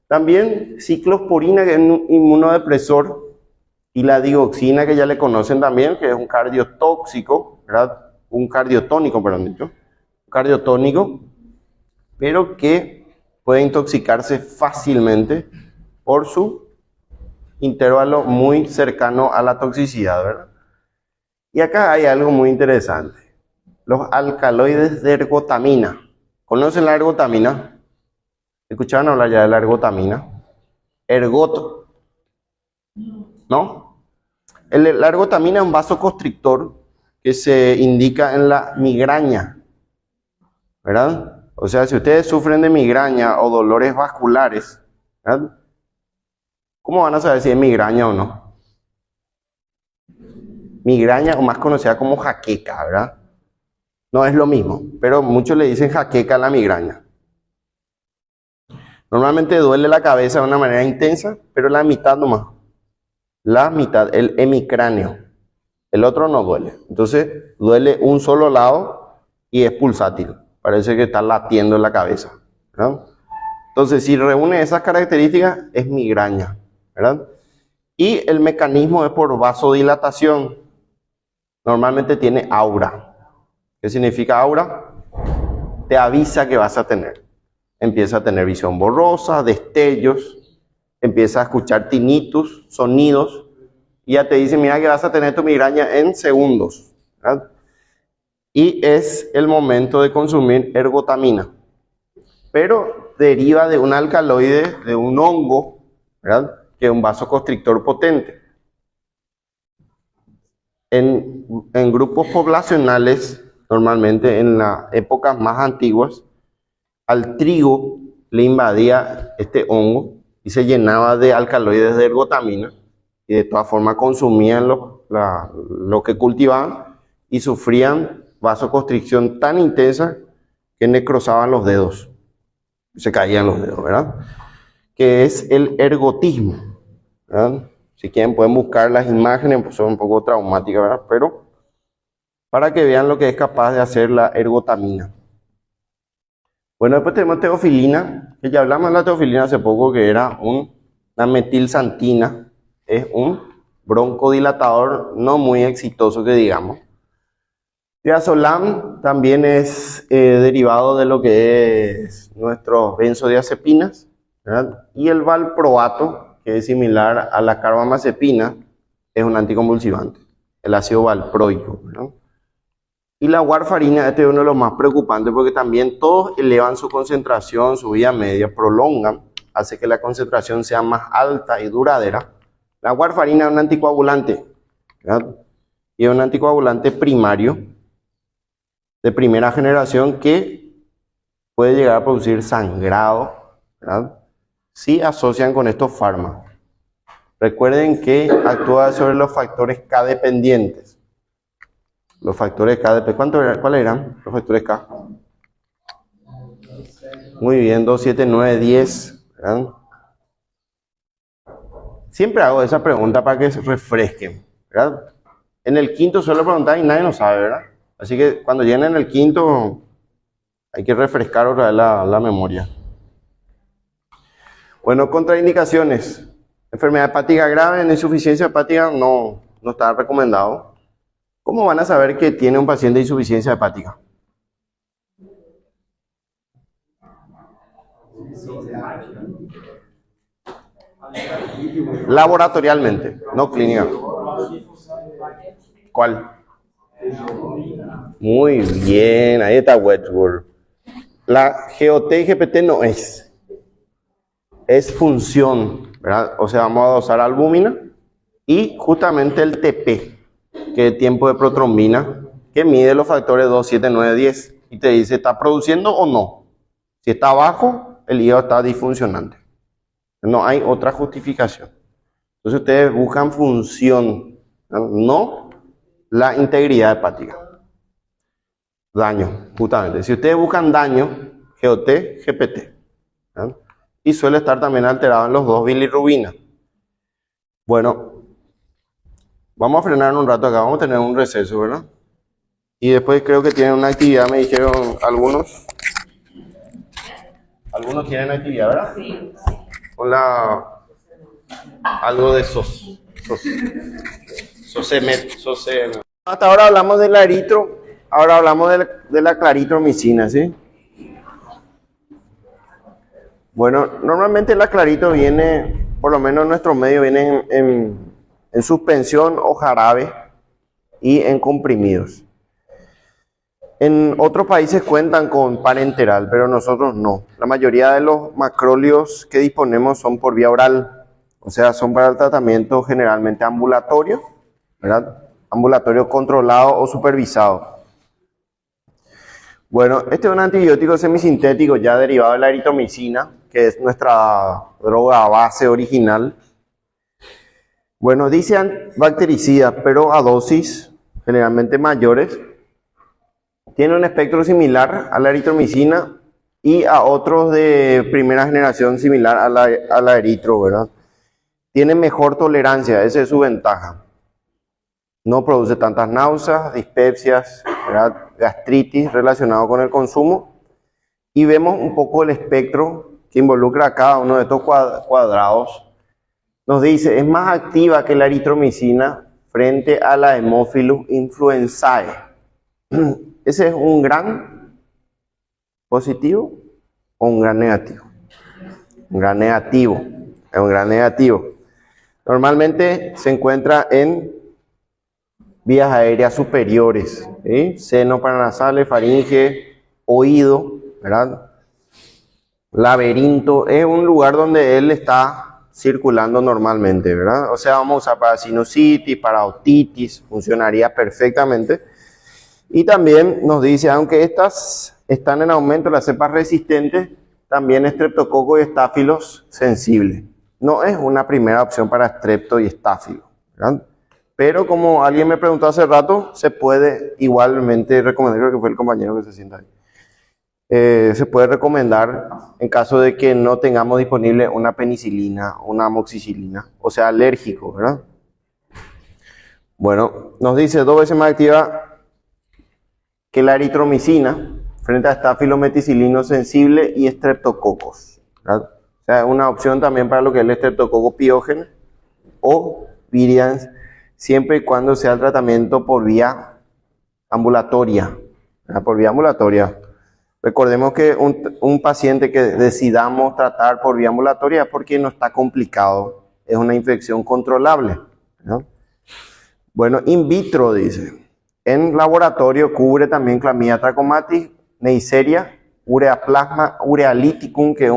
También ciclosporina, que es un inmunodepresor, y la dioxina, que ya le conocen también, que es un cardiotóxico, ¿verdad? Un cardiotónico, perdón dicho, cardiotónico, pero que puede intoxicarse fácilmente por su intervalo muy cercano a la toxicidad, ¿verdad? Y acá hay algo muy interesante. Los alcaloides de ergotamina. ¿Conocen la ergotamina? ¿Escucharon hablar ya de la ergotamina? Ergot, ¿no? La ergotamina es un vasoconstrictor que se indica en la migraña, ¿verdad? O sea, si ustedes sufren de migraña o dolores vasculares, ¿verdad? ¿Cómo van a saber si es migraña o no? Migraña, o más conocida como jaqueca, ¿verdad? No es lo mismo, pero muchos le dicen jaqueca a la migraña. Normalmente duele la cabeza de una manera intensa, pero la mitad nomás. La mitad, el hemicráneo. El otro no duele. Entonces, duele un solo lado y es pulsátil. Parece que está latiendo en la cabeza, ¿verdad? Entonces, si reúne esas características, es migraña, ¿verdad? Y el mecanismo es por vasodilatación. Normalmente tiene aura. ¿Qué significa aura? Te avisa que vas a tener. Empieza a tener visión borrosa, destellos, empieza a escuchar tinnitus, sonidos, y ya te dice, mira que vas a tener tu migraña en segundos, ¿verdad? Y es el momento de consumir ergotamina. Pero deriva de un alcaloide, de un hongo, ¿verdad? Que es un vasoconstrictor potente. En grupos poblacionales, normalmente en las épocas más antiguas, al trigo le invadía este hongo y se llenaba de alcaloides de ergotamina y de todas formas consumían lo que cultivaban y sufrían vasoconstricción tan intensa que necrosaban los dedos, se caían los dedos, ¿verdad? Que es el ergotismo, ¿verdad? Si quieren pueden buscar las imágenes, pues son un poco traumáticas, ¿verdad? Pero para que vean lo que es capaz de hacer la ergotamina. Bueno, después tenemos teofilina, que ya hablamos de la teofilina hace poco, que era una metilsantina, es un broncodilatador no muy exitoso que digamos. Diazolam también es derivado de lo que es nuestros benzodiazepinas, ¿verdad? Y el valproato, que es similar a la carbamazepina, es un anticonvulsivante, el ácido valproico, ¿verdad? Y la warfarina, este es uno de los más preocupantes porque también todos elevan su concentración, su vida media, prolongan, hace que la concentración sea más alta y duradera. La warfarina es un anticoagulante, ¿verdad? Y es un anticoagulante primario de primera generación que puede llegar a producir sangrado, ¿verdad? Si asocian con estos fármacos. Recuerden que actúa sobre los factores K dependientes. Los factores K, ¿cuáles eran los factores K? Muy bien, 2, 7, 9, 10. ¿Verdad? Siempre hago esa pregunta para que se refresquen, ¿verdad? En el quinto suelo preguntar y nadie lo sabe, ¿verdad? Así que cuando lleguen en el quinto hay que refrescar otra vez la memoria. Bueno, contraindicaciones. Enfermedad hepática grave en insuficiencia hepática no está recomendado. ¿Cómo van a saber que tiene un paciente de insuficiencia hepática? Laboratorialmente, no clínica. ¿Cuál? Muy bien, ahí está Wedgwood. La GOT y GPT no es función, ¿verdad? O sea, vamos a dosar albúmina y justamente el TP, que es tiempo de protrombina, que mide los factores 2, 7, 9, 10 y te dice, ¿está produciendo o no? Si está bajo, el hígado está disfuncionante. No hay otra justificación. Entonces ustedes buscan función, no la integridad hepática. Daño, justamente. Si ustedes buscan daño, GOT, GPT. ¿verdad? Y suele estar también alterado en los dos bilirrubina. Bueno, vamos a frenar un rato acá, vamos a tener un receso, ¿verdad? Y después creo que tienen una actividad, me dijeron algunos. Algunos tienen actividad, ¿verdad? Sí. Con algo de Sosemet. Hasta ahora hablamos del eritro, ahora hablamos de la claritromicina, ¿sí? Bueno, normalmente la clarito viene, por lo menos en nuestro medio, viene en suspensión o jarabe y en comprimidos. En otros países cuentan con parenteral, pero nosotros no. La mayoría de los macróleos que disponemos son por vía oral, o sea, son para el tratamiento generalmente ambulatorio, ¿verdad? Ambulatorio controlado o supervisado. Bueno, este es un antibiótico semisintético ya derivado de la eritromicina, que es nuestra droga base original. Bueno, dice bactericida, pero a dosis generalmente mayores. Tiene un espectro similar a la eritromicina y a otros de primera generación similar a la eritro, ¿verdad? Tiene mejor tolerancia, esa es su ventaja. No produce tantas náuseas, dispepsias, ¿verdad? Gastritis relacionado con el consumo. Y vemos un poco el espectro que involucra a cada uno de estos cuadrados. Nos dice, es más activa que la eritromicina frente a la Haemophilus influenzae. ¿Ese es un gran positivo o un gran negativo? Un gran negativo. Es un gran negativo. Normalmente se encuentra en vías aéreas superiores, ¿sí? Seno paranasales, faringe, oído, ¿verdad? Laberinto, es un lugar donde él está circulando normalmente, ¿verdad? O sea, vamos a usar para sinusitis, para otitis, funcionaría perfectamente. Y también nos dice, aunque estas están en aumento, las cepas resistentes, también estreptococo y estáfilos sensibles. No es una primera opción para estrepto y estáfilo, ¿verdad? Pero como alguien me preguntó hace rato, se puede igualmente recomendar, creo que fue el compañero que se sienta ahí. Se puede recomendar en caso de que no tengamos disponible una penicilina, una amoxicilina, o sea, alérgico, ¿verdad? Bueno, nos dice 2 veces más activa que la eritromicina frente a estafilometicilino sensible y estreptococos, ¿verdad? O sea, una opción también para lo que es el estreptococo piógeno o virians, siempre y cuando sea el tratamiento por vía ambulatoria, ¿verdad? Por vía ambulatoria. Recordemos que un paciente que decidamos tratar por vía ambulatoria es porque no está complicado, es una infección controlable, ¿no? Bueno, in vitro dice, en laboratorio cubre también Chlamydia trachomatis, Neisseria, Ureaplasma urealyticum, que es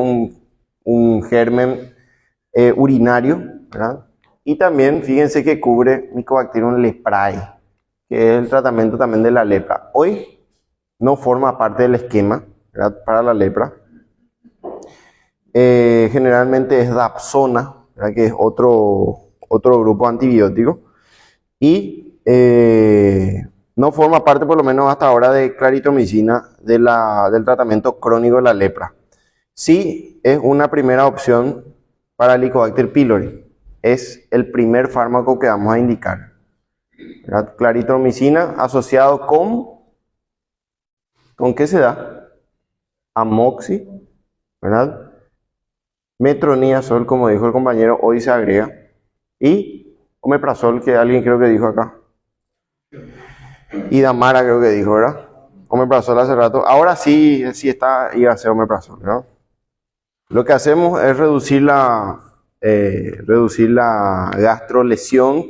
un germen urinario, ¿verdad? Y también, fíjense que cubre Mycobacterium leprae, que es el tratamiento también de la lepra. Hoy no forma parte del esquema, ¿verdad? Para la lepra. Generalmente es Dapsona, ¿verdad? Que es otro grupo antibiótico. Y no forma parte, por lo menos hasta ahora, de claritromicina del tratamiento crónico de la lepra. Sí es una primera opción para Helicobacter pylori. Es el primer fármaco que vamos a indicar, ¿verdad? Claritromicina asociado ¿con qué se da? Amoxi, ¿verdad? Metronidazol, como dijo el compañero, hoy se agrega. Y omeprazol, que alguien creo que dijo acá. Y Damara creo que dijo, ¿verdad? Omeprazol hace rato. Ahora sí iba a ser omeprazol, ¿verdad? Lo que hacemos es reducir la gastrolesión,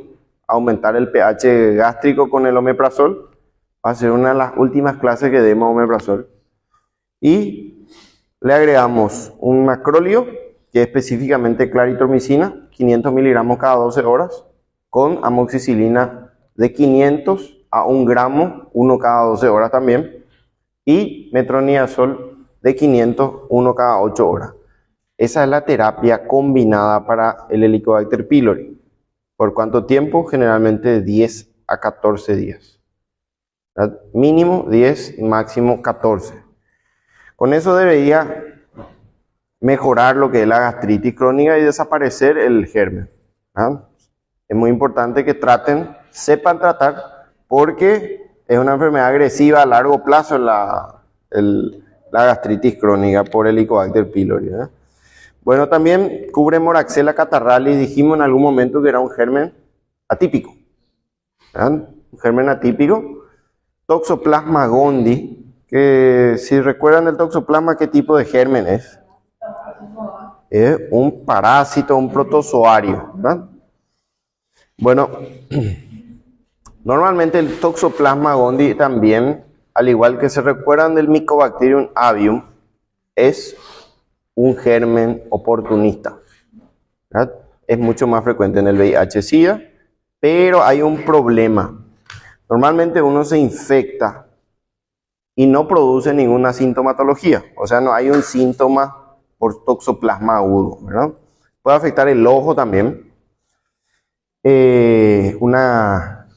aumentar el pH gástrico con el omeprazol. Va a ser una de las últimas clases que demos omeprazol. Y le agregamos un macróleo, que es específicamente claritromicina, 500 miligramos cada 12 horas, con amoxicilina de 500 a 1 gramo, 1 cada 12 horas también, y metronidazol de 500, 1 cada 8 horas. Esa es la terapia combinada para el Helicobacter pylori. ¿Por cuánto tiempo? Generalmente 10 a 14 días. ¿Verdad? Mínimo 10 y máximo 14. Con eso debería mejorar lo que es la gastritis crónica y desaparecer el germen, ¿verdad? Es muy importante que sepan tratar, porque es una enfermedad agresiva a largo plazo la gastritis crónica por Helicobacter pylori, ¿verdad? Bueno, también cubre Moraxella catarrhalis, dijimos en algún momento que era un germen atípico, ¿verdad? Un germen atípico. Toxoplasma gondii, que si recuerdan el toxoplasma, ¿qué tipo de germen es? Es un parásito, un protozoario, ¿verdad? Bueno, normalmente el Toxoplasma gondii también, al igual que se recuerdan del Mycobacterium avium, es un germen oportunista, ¿verdad? Es mucho más frecuente en el VIH-Sida, pero hay un problema. Normalmente uno se infecta y no produce ninguna sintomatología, o sea, no hay un síntoma por toxoplasma agudo, ¿verdad? Puede afectar el ojo también. Una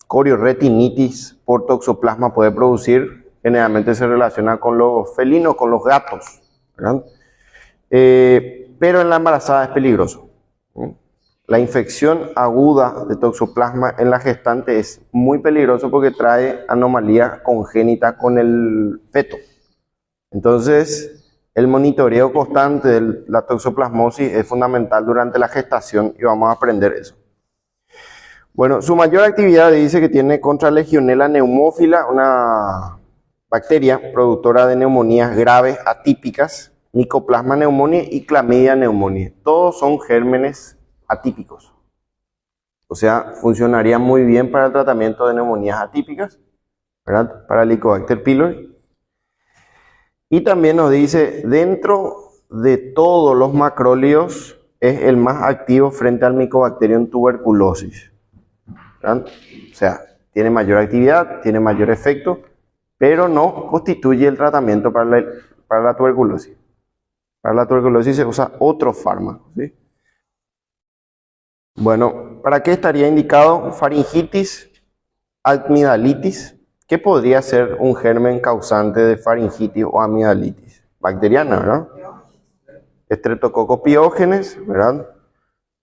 corioretinitis por toxoplasma puede producir, generalmente se relaciona con los felinos, con los gatos, ¿verdad? Pero en la embarazada es peligroso. La infección aguda de toxoplasma en la gestante es muy peligroso porque trae anomalía congénita con el feto. Entonces, el monitoreo constante de la toxoplasmosis es fundamental durante la gestación y vamos a aprender eso. Bueno, su mayor actividad dice que tiene contra Legionella pneumófila, una bacteria productora de neumonías graves atípicas, Mycoplasma pneumoniae y Chlamydia pneumoniae. Todos son gérmenes atípicos. O sea, funcionaría muy bien para el tratamiento de neumonías atípicas, ¿verdad? Para Helicobacter pylori. Y también nos dice, dentro de todos los macrólidos, es el más activo frente al Mycobacterium tuberculosis, ¿verdad? O sea, tiene mayor actividad, tiene mayor efecto, pero no constituye el tratamiento para la tuberculosis. Para la tuberculosis se usa otro fármaco, ¿sí? Bueno, ¿para qué estaría indicado? Faringitis, amigdalitis. ¿Qué podría ser un germen causante de faringitis o amigdalitis? Bacteriana, ¿verdad? Streptococcus pyogenes, ¿verdad?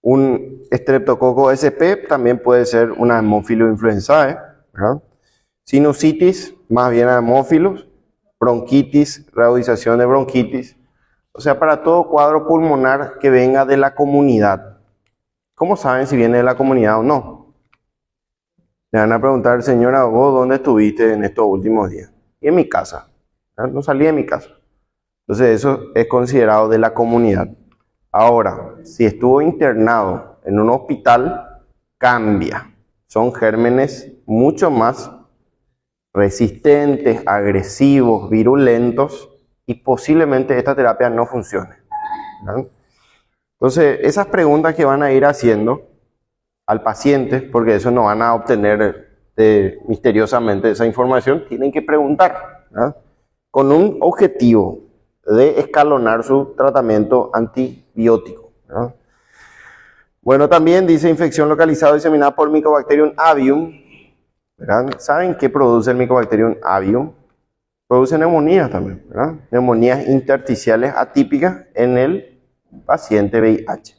Un Streptococcus sp también puede ser una Haemophilus influenzae, ¿verdad? Sinusitis, más bien Haemophilus. Bronquitis, reagudización de bronquitis. O sea, para todo cuadro pulmonar que venga de la comunidad. ¿Cómo saben si viene de la comunidad o no? Le van a preguntar, señora, ¿vos dónde estuviste en estos últimos días? Y en mi casa. No salí de mi casa. Entonces eso es considerado de la comunidad. Ahora, si estuvo internado en un hospital, cambia. Son gérmenes mucho más resistentes, agresivos, virulentos y posiblemente esta terapia no funcione, ¿verdad? Entonces, esas preguntas que van a ir haciendo al paciente, porque eso no van a obtener misteriosamente esa información, tienen que preguntar, ¿verdad? Con un objetivo de escalonar su tratamiento antibiótico, ¿verdad? Bueno, también dice infección localizada diseminada por Mycobacterium avium, ¿verdad? ¿Saben qué produce el Mycobacterium avium? Produce neumonías también, ¿verdad? Neumonías intersticiales atípicas en el paciente VIH.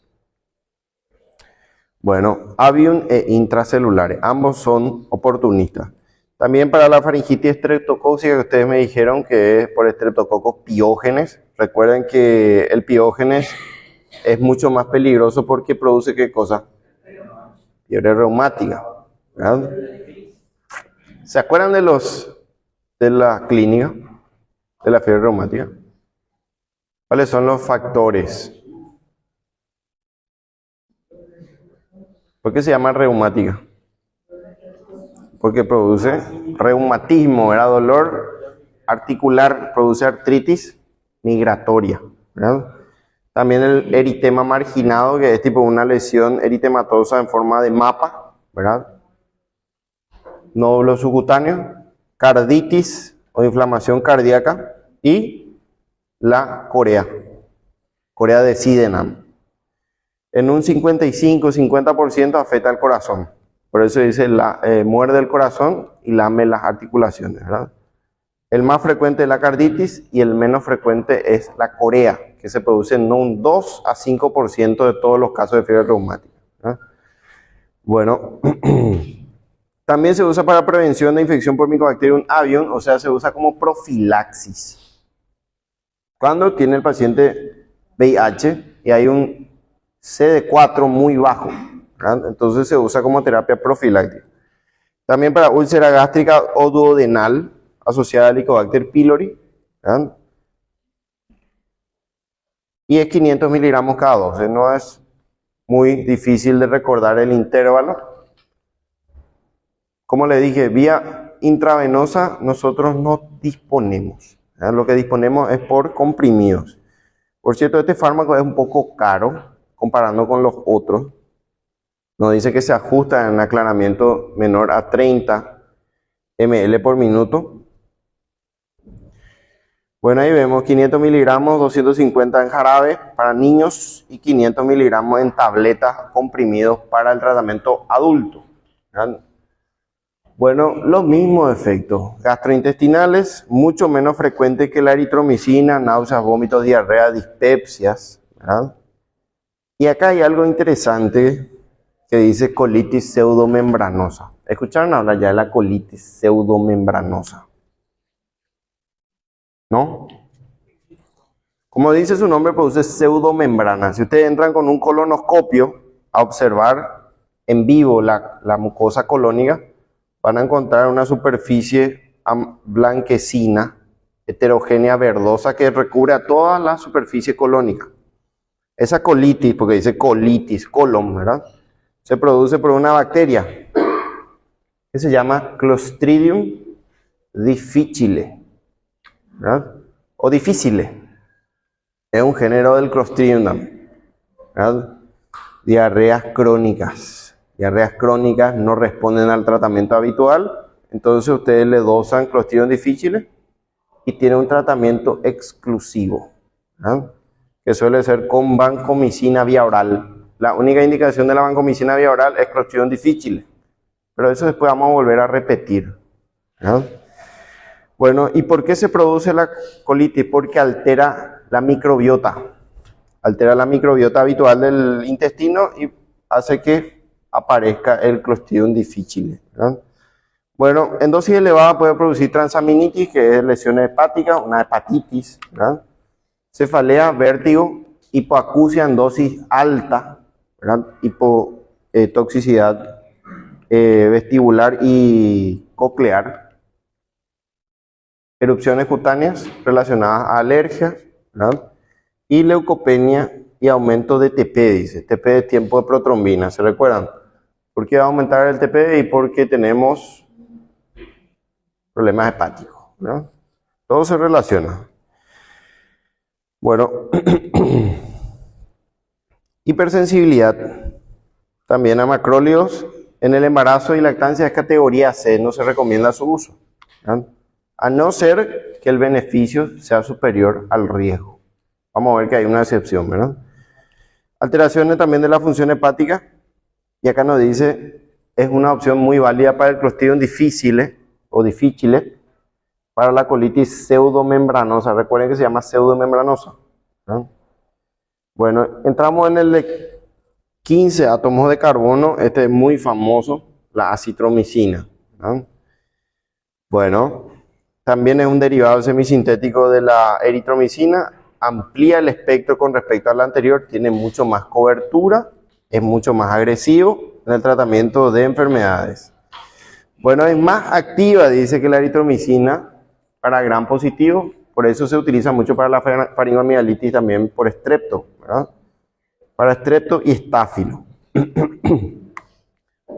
Bueno, avium e intracelulares, ambos son oportunistas. También para la faringitis estreptocócica, que ustedes me dijeron que es por Streptococcus pyogenes. Recuerden que el piógenes es mucho más peligroso porque produce ¿qué cosa? Fiebre reumática, ¿verdad? ¿Se acuerdan de la clínica de la fiebre reumática? ¿Cuáles son los factores? ¿Por qué se llama reumática? Porque produce reumatismo, ¿verdad? Dolor articular, produce artritis migratoria, ¿verdad? También el eritema marginado, que es tipo una lesión eritematosa en forma de mapa, ¿verdad? Nódulo subcutáneo, carditis o inflamación cardíaca y la corea de Sydenham. En un 55-50% afecta al corazón. Por eso dice, muerde el corazón y lame las articulaciones, ¿verdad? El más frecuente es la carditis y el menos frecuente es la corea, que se produce en un 2 a 5% de todos los casos de fiebre reumática, ¿verdad? Bueno, también se usa para prevención de infección por Mycobacterium avium, o sea, se usa como profilaxis. Cuando tiene el paciente VIH y hay un CD4 muy bajo, ¿verdad? Entonces se usa como terapia profiláctica. También para úlcera gástrica o duodenal asociada al Helicobacter pylori, ¿verdad? Y es 500 miligramos cada 12. No es muy difícil de recordar el intervalo. Como le dije, vía intravenosa nosotros no disponemos, ¿verdad? Lo que disponemos es por comprimidos. Por cierto, este fármaco es un poco caro comparando con los otros. Nos dice que se ajusta en aclaramiento menor a 30 ml por minuto. Bueno, ahí vemos 500 miligramos, 250 en jarabe para niños y 500 miligramos en tabletas comprimidos para el tratamiento adulto, ¿verdad? Bueno, los mismos efectos gastrointestinales, mucho menos frecuentes que la eritromicina, náuseas, vómitos, diarrea, dispepsias, ¿verdad? Y acá hay algo interesante que dice colitis pseudomembranosa. ¿Escucharon hablar ya de la colitis pseudomembranosa? ¿No? Como dice su nombre, produce pseudomembrana. Si ustedes entran con un colonoscopio a observar en vivo la mucosa colónica, van a encontrar una superficie blanquecina, heterogénea, verdosa, que recubre a toda la superficie colónica. Esa colitis, porque dice colitis, colon, ¿verdad? Se produce por una bacteria que se llama Clostridium difficile, ¿verdad? O difficile. Es un género del Clostridium también, ¿verdad? Diarreas crónicas. Diarreas crónicas no responden al tratamiento habitual, entonces ustedes le dosan Clostridium difficile y tienen un tratamiento exclusivo, ¿verdad? Que suele ser con vancomicina vía oral. La única indicación de la vancomicina vía oral es Clostridium difficile, pero eso después vamos a volver a repetir, ¿verdad? Bueno, ¿y por qué se produce la colitis? Porque altera la microbiota habitual del intestino y hace que aparezca el Clostridium difficile, ¿verdad? Bueno, en dosis elevada puede producir transaminitis, que es lesiones hepáticas, una hepatitis, ¿verdad? Cefalea, vértigo, hipoacusia en dosis alta, ¿verdad? Hipotoxicidad vestibular y coclear. Erupciones cutáneas relacionadas a alergias, ¿verdad? Y leucopenia y aumento de TP, dice. TP es tiempo de protrombina, ¿se recuerdan? ¿Por qué va a aumentar el TP? Y porque tenemos problemas hepáticos, ¿no? Todo se relaciona. Bueno, hipersensibilidad también a macrólidos en el embarazo y lactancia es categoría C, no se recomienda su uso, ¿verdad? A no ser que el beneficio sea superior al riesgo. Vamos a ver que hay una excepción, ¿verdad? Alteraciones también de la función hepática, y acá nos dice, es una opción muy válida para el Clostridium difficile o difficile, para la colitis pseudomembranosa. Recuerden que se llama pseudomembranosa, ¿no? Bueno, entramos en el de 15 átomos de carbono. Este es muy famoso, la acitromicina, ¿no? Bueno, también es un derivado semisintético de la eritromicina. Amplía el espectro con respecto al anterior, tiene mucho más cobertura, es mucho más agresivo en el tratamiento de enfermedades. Bueno, es más activa, dice, que la eritromicina para gram positivo, por eso se utiliza mucho para la faringoamigdalitis también por estrepto, ¿verdad? Para estrepto y estáfilo.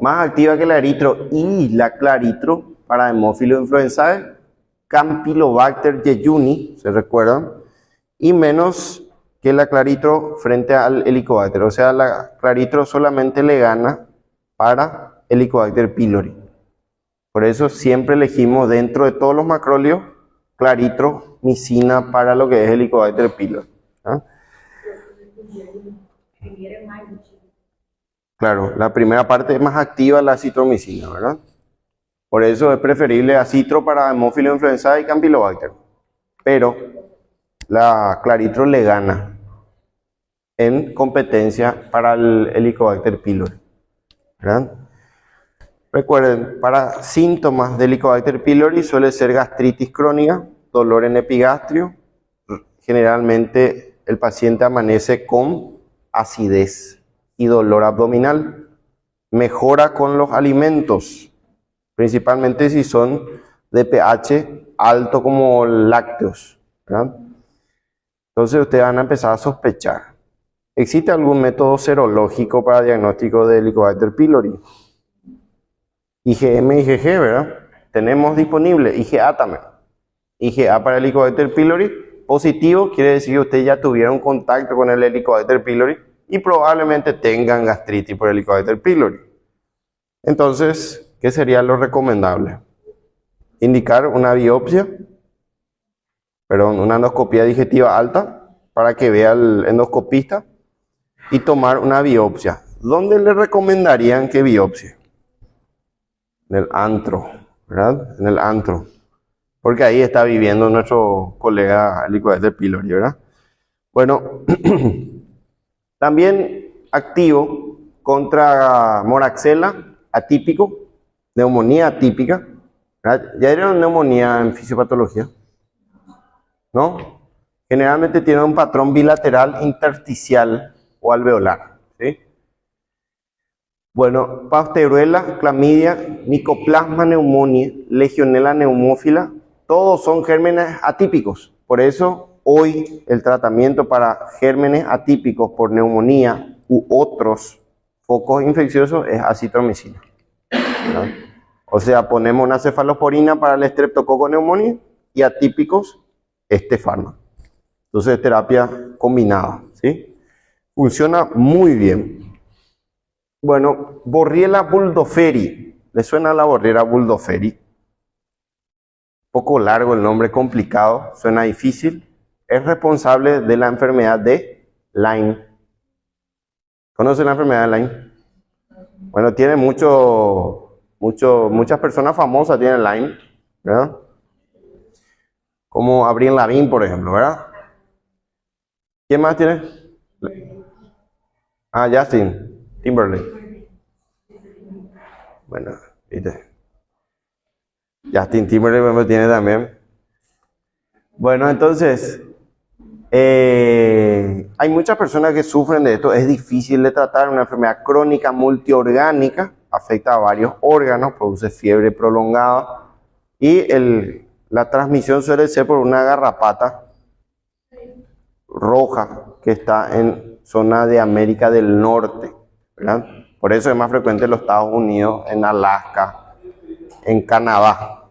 Más activa que la eritro y la claritro para Haemophilus influenzae, Campylobacter jejuni, ¿se recuerdan? Y menos que la claritro frente al Helicobacter. O sea, la claritro solamente le gana para Helicobacter pylori. Por eso siempre elegimos dentro de todos los macrólidos claritromicina para lo que es Helicobacter pylori, ¿ah? Claro, la primera parte es más activa, la acitromicina, ¿verdad? Por eso es preferible acitro para Haemophilus influenzae y Campylobacter. Pero la claritro le gana en competencia para el Helicobacter pylori, ¿verdad? Recuerden, para síntomas de Helicobacter pylori suele ser gastritis crónica, dolor en epigastrio. Generalmente el paciente amanece con acidez y dolor abdominal. Mejora con los alimentos, principalmente si son de pH alto como lácteos, ¿verdad? Entonces ustedes van a empezar a sospechar. ¿Existe algún método serológico para diagnóstico de Helicobacter pylori? IgM, IgG, ¿verdad? Tenemos disponible IgA también. IgA para Helicobacter pylori positivo quiere decir que ustedes ya tuvieron contacto con el Helicobacter pylori y probablemente tengan gastritis por Helicobacter pylori. Entonces, ¿qué sería lo recomendable? Indicar una biopsia, una endoscopía digestiva alta para que vea el endoscopista y tomar una biopsia. ¿Dónde le recomendarían que biopsie? En el antro, ¿verdad? En el antro. Porque ahí está viviendo nuestro colega Helicobacter pylori, ¿verdad? Bueno, también activo contra moraxella atípico, neumonía atípica. ¿Verdad? ¿Ya era una neumonía en fisiopatología? ¿No? Generalmente tiene un patrón bilateral intersticial o alveolar, ¿sí? Bueno, Pasteurella, clamidia, Mycoplasma pneumoniae, Legionella pneumófila, todos son gérmenes atípicos. Por eso, hoy el tratamiento para gérmenes atípicos por neumonía u otros focos infecciosos es acitromicina, ¿verdad? O sea, ponemos una cefalosporina para el Streptococcus pneumoniae y atípicos este fármaco. Entonces, terapia combinada, ¿sí? Funciona muy bien. Bueno, Borrelia burgdorferi. ¿Le suena la Borrelia burgdorferi? Poco largo el nombre, complicado, suena difícil. Es responsable de la enfermedad de Lyme. ¿Conoce la enfermedad de Lyme? Bueno, tiene muchas personas famosas tienen Lyme, ¿verdad? Como Avril Lavigne, por ejemplo, ¿verdad? ¿Quién más tiene? Ah, Justin Timberlake. Bueno, ¿viste? Justin Timberlake tiene también. Bueno, entonces, hay muchas personas que sufren de esto. Es difícil de tratar, una enfermedad crónica multiorgánica, afecta a varios órganos, produce fiebre prolongada y la transmisión suele ser por una garrapata roja que está en zona de América del Norte, ¿verdad? Por eso es más frecuente en los Estados Unidos, en Alaska, en Canadá.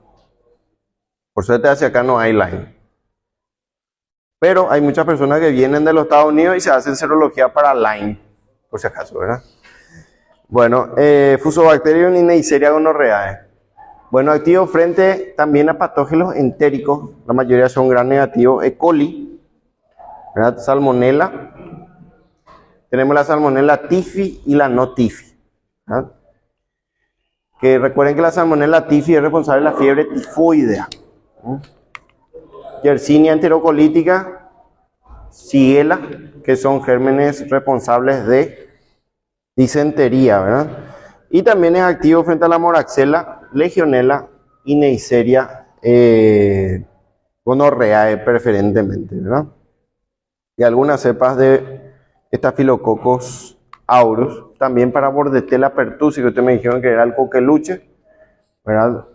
Por suerte hacia acá no hay Lyme. Pero hay muchas personas que vienen de los Estados Unidos y se hacen serología para Lyme, por si acaso, ¿verdad? Bueno, Fusobacterium y Neisseria gonorrhoeae. Bueno, activo frente también a patógenos entéricos, la mayoría son gram negativos, E. coli, ¿verdad? Salmonella. Tenemos la Salmonella typhi y la no typhi, ¿verdad? Que recuerden que la Salmonella typhi es responsable de la fiebre tifoidea. Yersinia enterocolítica, Shigella, que son gérmenes responsables de disentería, ¿verdad? Y también es activo frente a la moraxella, Legionella y Neisseria gonorrhoeae preferentemente, ¿verdad? Y algunas cepas de Staphylococcus aureus, también para Bordetella pertussis, que ustedes me dijeron que era el coqueluche, ¿verdad?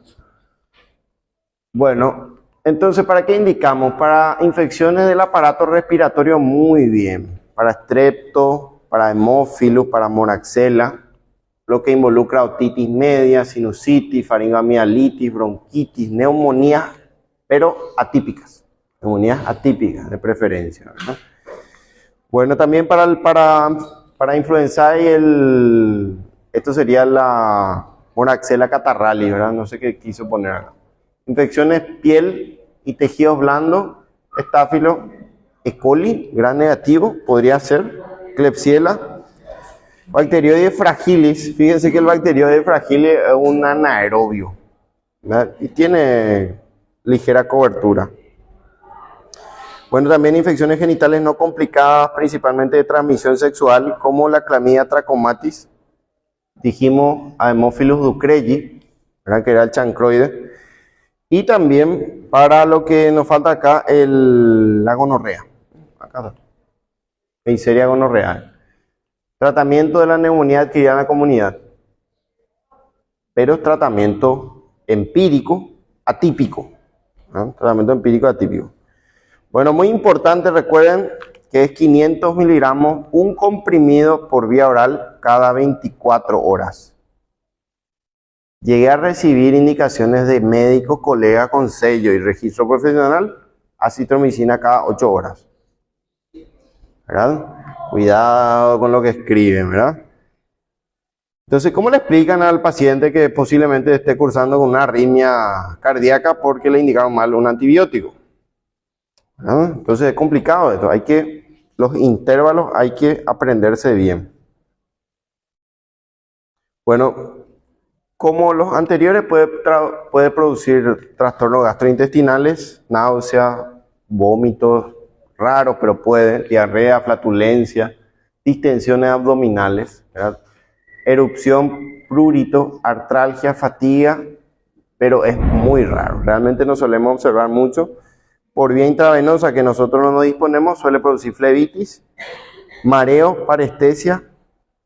Bueno, entonces, ¿para qué indicamos? Para infecciones del aparato respiratorio muy bien, para strepto, para hemófilos, para moraxella, lo que involucra otitis media, sinusitis, faringoamialitis, bronquitis, neumonías, pero atípicas, neumonías atípicas de preferencia, ¿verdad? Bueno, también para influenza y esto sería la moraxella catarrhalis, ¿verdad? No sé qué quiso poner acá. Infecciones piel y tejidos blandos, estáfilo, E. coli, gram negativo, podría ser, Klebsiella, Bacteroides fragilis. Fíjense que el Bacteroides fragilis es un anaerobio, ¿verdad? Y tiene ligera cobertura. Bueno, también infecciones genitales no complicadas, principalmente de transmisión sexual, como la clamidia trachomatis. Dijimos a Haemophilus ducreyi, ¿verdad? Que era el chancroide. Y también para lo que nos falta acá, la gonorrea. Acá está. Neisseria gonorrhoeae. Tratamiento de la neumonía adquirida en la comunidad. Pero tratamiento empírico atípico, ¿no? Tratamiento empírico atípico. Bueno, muy importante, recuerden que es 500 miligramos, un comprimido por vía oral cada 24 horas. Llegué a recibir indicaciones de médicos, colegas con sello y registro profesional, acitromicina cada 8 horas. ¿Verdad? Cuidado con lo que escriben, ¿verdad? Entonces, ¿cómo le explican al paciente que posiblemente esté cursando con una arritmia cardíaca porque le indicaron mal un antibiótico? ¿Verdad? Entonces es complicado esto, los intervalos hay que aprenderse bien. Bueno, como los anteriores puede producir trastornos gastrointestinales, náuseas, vómitos raros, pero puede, diarrea, flatulencia, distensiones abdominales, ¿verdad? Erupción, prurito, artralgia, fatiga, pero es muy raro. Realmente no solemos observar mucho. Por vía intravenosa que nosotros no nos disponemos, suele producir flebitis, mareo, parestesia,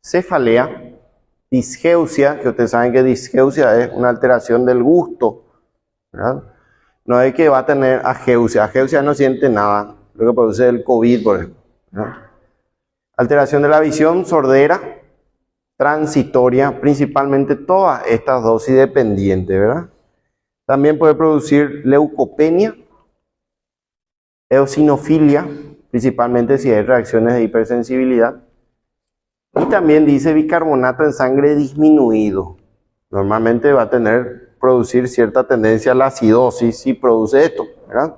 cefalea, disgeusia, que ustedes saben que disgeusia es una alteración del gusto, ¿verdad? No es que va a tener ageusia. Ageusia no siente nada, lo que produce el COVID, por ejemplo, ¿verdad? Alteración de la visión, sordera, transitoria, principalmente todas estas dosis dependientes, ¿verdad? También puede producir leucopenia, eosinofilia, principalmente si hay reacciones de hipersensibilidad. Y también dice bicarbonato en sangre disminuido. Normalmente va a producir cierta tendencia a la acidosis si produce esto, ¿verdad?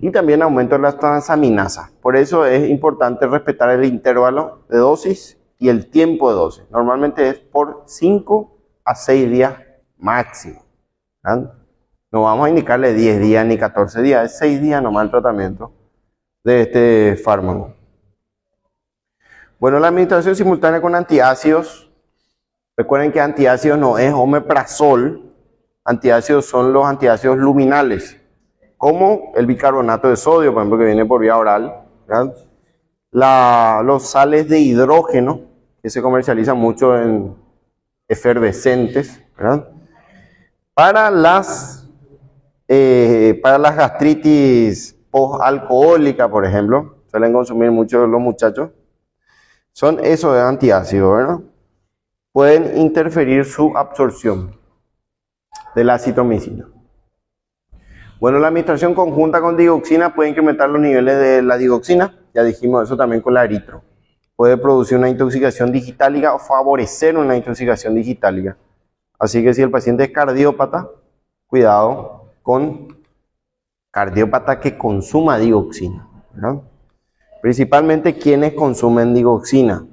Y también aumento de las transaminasas. Por eso es importante respetar el intervalo de dosis y el tiempo de dosis. Normalmente es por 5 a 6 días máximo, ¿verdad? No vamos a indicarle 10 días ni 14 días, es 6 días nomás el tratamiento de este fármaco. Bueno, la administración simultánea con antiácidos. Recuerden que antiácidos no es omeprazol, antiácidos son los antiácidos luminales, como el bicarbonato de sodio, por ejemplo, que viene por vía oral, ¿verdad? Los sales de hidrógeno, que se comercializan mucho en efervescentes, ¿verdad? Para las gastritis postalcohólica, por ejemplo, suelen consumir mucho los muchachos, son esos de antiácidos, ¿verdad? Pueden interferir su absorción de la acitromicina. Bueno, la administración conjunta con digoxina puede incrementar los niveles de la digoxina, ya dijimos eso también con la eritro. Puede producir una intoxicación digitálica o favorecer una intoxicación digitálica. Así que si el paciente es cardiópata, cuidado con cardiópata que consuma digoxina, ¿verdad? Principalmente quienes consumen digoxina,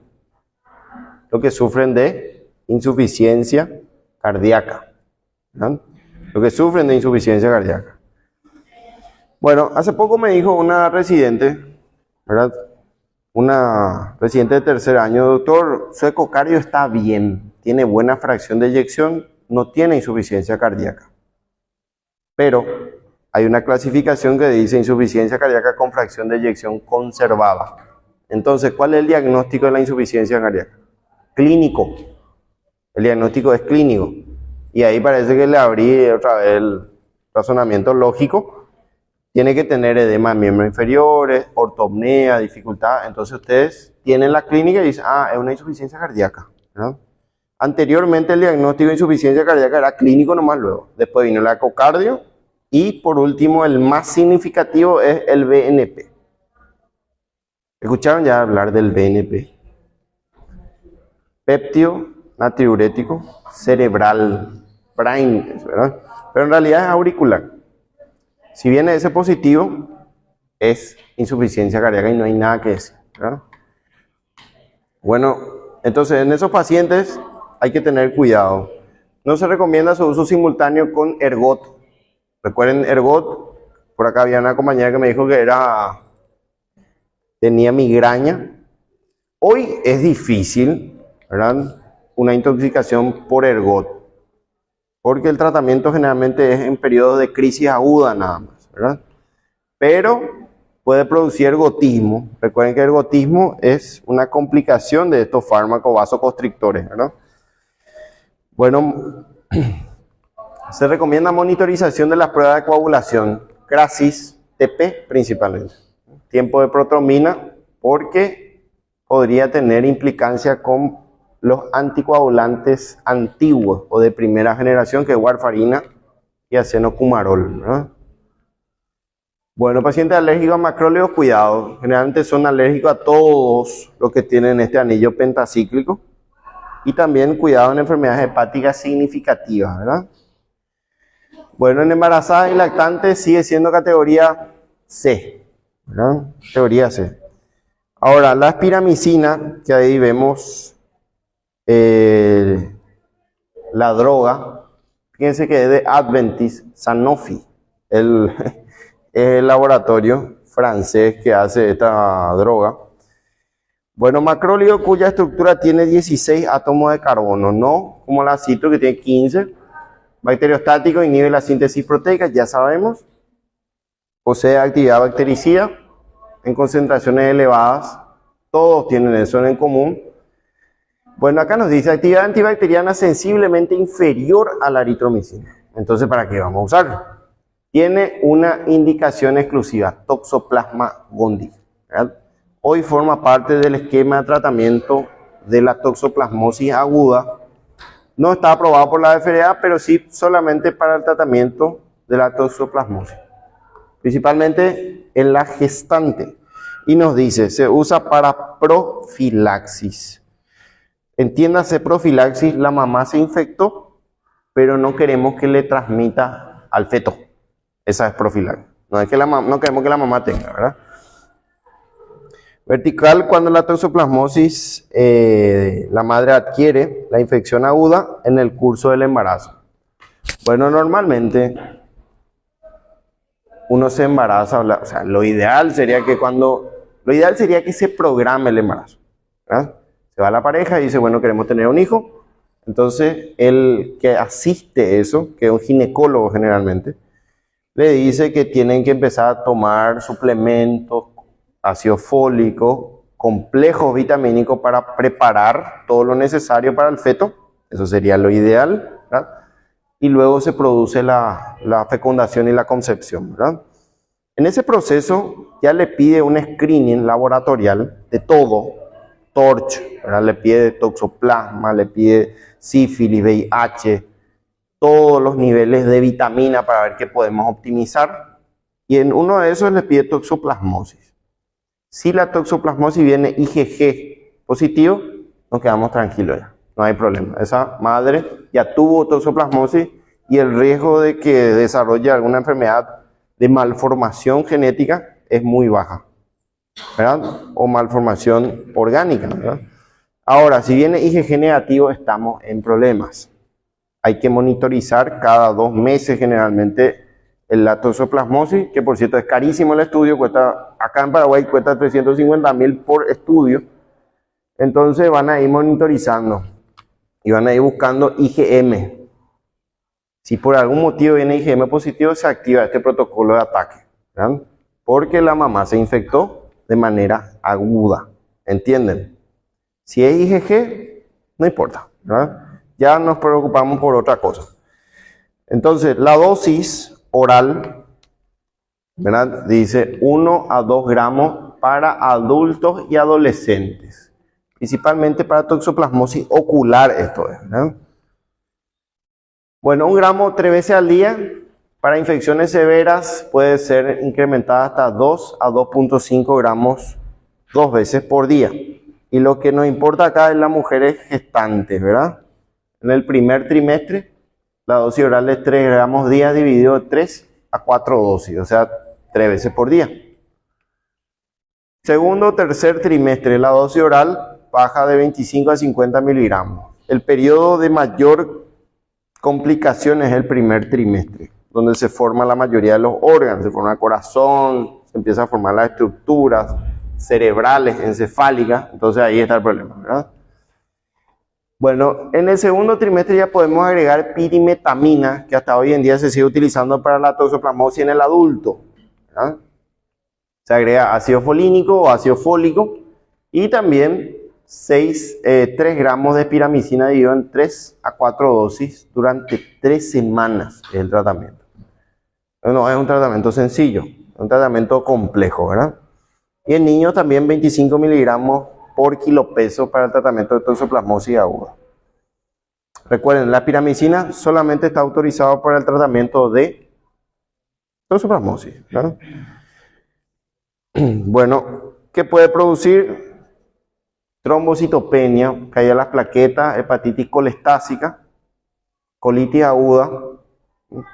los que sufren de insuficiencia cardíaca, ¿verdad? Los que sufren de insuficiencia cardíaca. Bueno, hace poco me dijo una residente, ¿verdad? Una residente de tercer año, doctor, su ecocardio está bien, tiene buena fracción de eyección, no tiene insuficiencia cardíaca. Pero hay una clasificación que dice insuficiencia cardíaca con fracción de eyección conservada. Entonces, ¿cuál es el diagnóstico de la insuficiencia cardíaca? Clínico. El diagnóstico es clínico. Y ahí parece que le abrí otra vez el razonamiento lógico. Tiene que tener edema de miembros inferiores, ortopnea, dificultad. Entonces ustedes tienen la clínica y dicen, es una insuficiencia cardíaca, ¿no? Anteriormente el diagnóstico de insuficiencia cardíaca era clínico nomás luego. Después vino el ecocardio y por último el más significativo es el BNP. ¿Escucharon ya hablar del BNP? Péptido natriurético cerebral, brain, ¿verdad? Pero en realidad es auricular. Si viene ese positivo, es insuficiencia cardíaca y no hay nada que decir, ¿verdad? Bueno, entonces en esos pacientes hay que tener cuidado. No se recomienda su uso simultáneo con ergot. Recuerden ergot, por acá había una compañera que me dijo que tenía migraña. Hoy es difícil, ¿verdad? Una intoxicación por ergot. Porque el tratamiento generalmente es en periodos de crisis aguda nada más, ¿verdad? Pero puede producir ergotismo. Recuerden que el ergotismo es una complicación de estos fármacos vasoconstrictores, ¿verdad? Bueno, Se recomienda monitorización de las pruebas de coagulación, CRASIS, TP principalmente. Tiempo de protrombina, porque podría tener implicancia con los anticoagulantes antiguos o de primera generación, que es warfarina y acenocumarol, ¿no? Bueno, pacientes alérgicos a macrólidos, cuidado. Generalmente son alérgicos a todos los que tienen este anillo pentacíclico. Y también cuidado en enfermedades hepáticas significativas, ¿verdad? Bueno, en embarazadas y lactantes sigue siendo categoría C, ¿verdad? Categoría C. Ahora, la espiramicina, que ahí vemos la droga, fíjense que es de Adventis, Sanofi, el laboratorio francés que hace esta droga. Bueno, macrólido cuya estructura tiene 16 átomos de carbono, no como la citro que tiene 15. Bacteriostático, inhibe la síntesis proteica, ya sabemos. Posee actividad bactericida en concentraciones elevadas. Todos tienen eso en común. Bueno, acá nos dice actividad antibacteriana sensiblemente inferior a la eritromicina. Entonces, ¿para qué vamos a usarlo? Tiene una indicación exclusiva, Toxoplasma gondii, ¿verdad? Hoy forma parte del esquema de tratamiento de la toxoplasmosis aguda. No está aprobado por la FDA, pero sí solamente para el tratamiento de la toxoplasmosis, principalmente en la gestante. Y nos dice, se usa para profilaxis. Entiéndase profilaxis, la mamá se infectó, pero no queremos que le transmita al feto. Esa es profilaxis. No queremos que la mamá tenga, ¿verdad? Vertical, cuando la toxoplasmosis, la madre adquiere la infección aguda en el curso del embarazo. Bueno, normalmente uno se embaraza, o sea, lo ideal sería que se programe el embarazo, ¿verdad? Se va la pareja y dice, bueno, queremos tener un hijo. Entonces, el que asiste eso, que es un ginecólogo generalmente, le dice que tienen que empezar a tomar suplementos, ácido fólico, complejos vitamínicos para preparar todo lo necesario para el feto. Eso sería lo ideal, ¿verdad? Y luego se produce la fecundación y la concepción, ¿verdad? En ese proceso ya le pide un screening laboratorial de todo, TORCH, ¿verdad? Le pide toxoplasma, le pide sífilis, VIH, todos los niveles de vitamina para ver qué podemos optimizar. Y en uno de esos le pide toxoplasmosis. Si la toxoplasmosis viene IgG positivo, nos quedamos tranquilos ya, no hay problema. Esa madre ya tuvo toxoplasmosis y el riesgo de que desarrolle alguna enfermedad de malformación genética es muy baja, ¿verdad? O malformación orgánica, ¿verdad? Ahora, si viene IgG negativo, estamos en problemas. Hay que monitorizar cada 2 meses generalmente la toxoplasmosis, que por cierto es carísimo el estudio, acá en Paraguay cuesta 350.000 por estudio. Entonces van a ir monitorizando y van a ir buscando IgM. Si por algún motivo viene IgM positivo, se activa este protocolo de ataque, ¿verdad? Porque la mamá se infectó de manera aguda, ¿entienden? Si es IgG, no importa, ¿verdad? Ya nos preocupamos por otra cosa. Entonces, la dosis oral, ¿verdad? Dice 1 a 2 gramos para adultos y adolescentes. Principalmente para toxoplasmosis ocular esto es, ¿verdad? Bueno, 1 gramo 3 veces al día. Para infecciones severas puede ser incrementada hasta 2 a 2.5 gramos 2 veces por día. Y lo que nos importa acá es las mujeres gestantes, ¿verdad? En el primer trimestre, la dosis oral es 3 gramos día dividido de 3 a 4 dosis, o sea, 3 veces por día. Segundo o tercer trimestre, la dosis oral baja de 25 a 50 miligramos. El periodo de mayor complicación es el primer trimestre, donde se forma la mayoría de los órganos. Se forma el corazón, se empieza a formar las estructuras cerebrales, encefálicas. Entonces ahí está el problema, ¿verdad? Bueno, en el segundo trimestre ya podemos agregar pirimetamina, que hasta hoy en día se sigue utilizando para la toxoplasmosis en el adulto, ¿verdad? Se agrega ácido folínico o ácido fólico y también 3 gramos de piramicina dividido en 3 a 4 dosis durante 3 semanas es el tratamiento. No es un tratamiento sencillo, es un tratamiento complejo, ¿verdad? Y en niños también 25 miligramos por kilo peso para el tratamiento de toxoplasmosis aguda. Recuerden, la piramicina solamente está autorizado para el tratamiento de toxoplasmosis, ¿verdad? Bueno, ¿qué puede producir? Trombocitopenia, caída de las plaquetas, hepatitis colestásica, colitis aguda,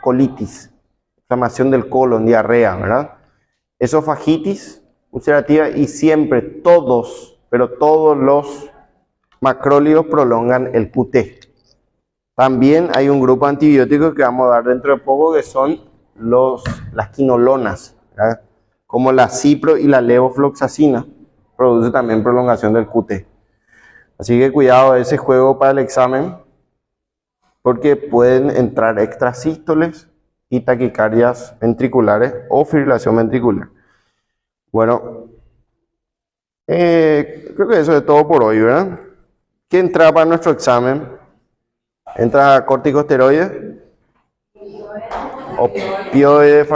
colitis, inflamación del colon, diarrea, ¿verdad? Esofagitis ulcerativa y siempre todos, pero todos los macrólidos prolongan el QT. También hay un grupo de antibióticos que vamos a dar dentro de poco que son las quinolonas, ¿verdad? Como la cipro y la levofloxacina, produce también prolongación del QT. Así que cuidado de ese juego para el examen, porque pueden entrar extrasístoles y taquicardias ventriculares o fibrilación ventricular. Bueno, creo que eso es todo por hoy, ¿verdad? ¿Qué entra para nuestro examen? ¿Entra corticosteroides? Opioides.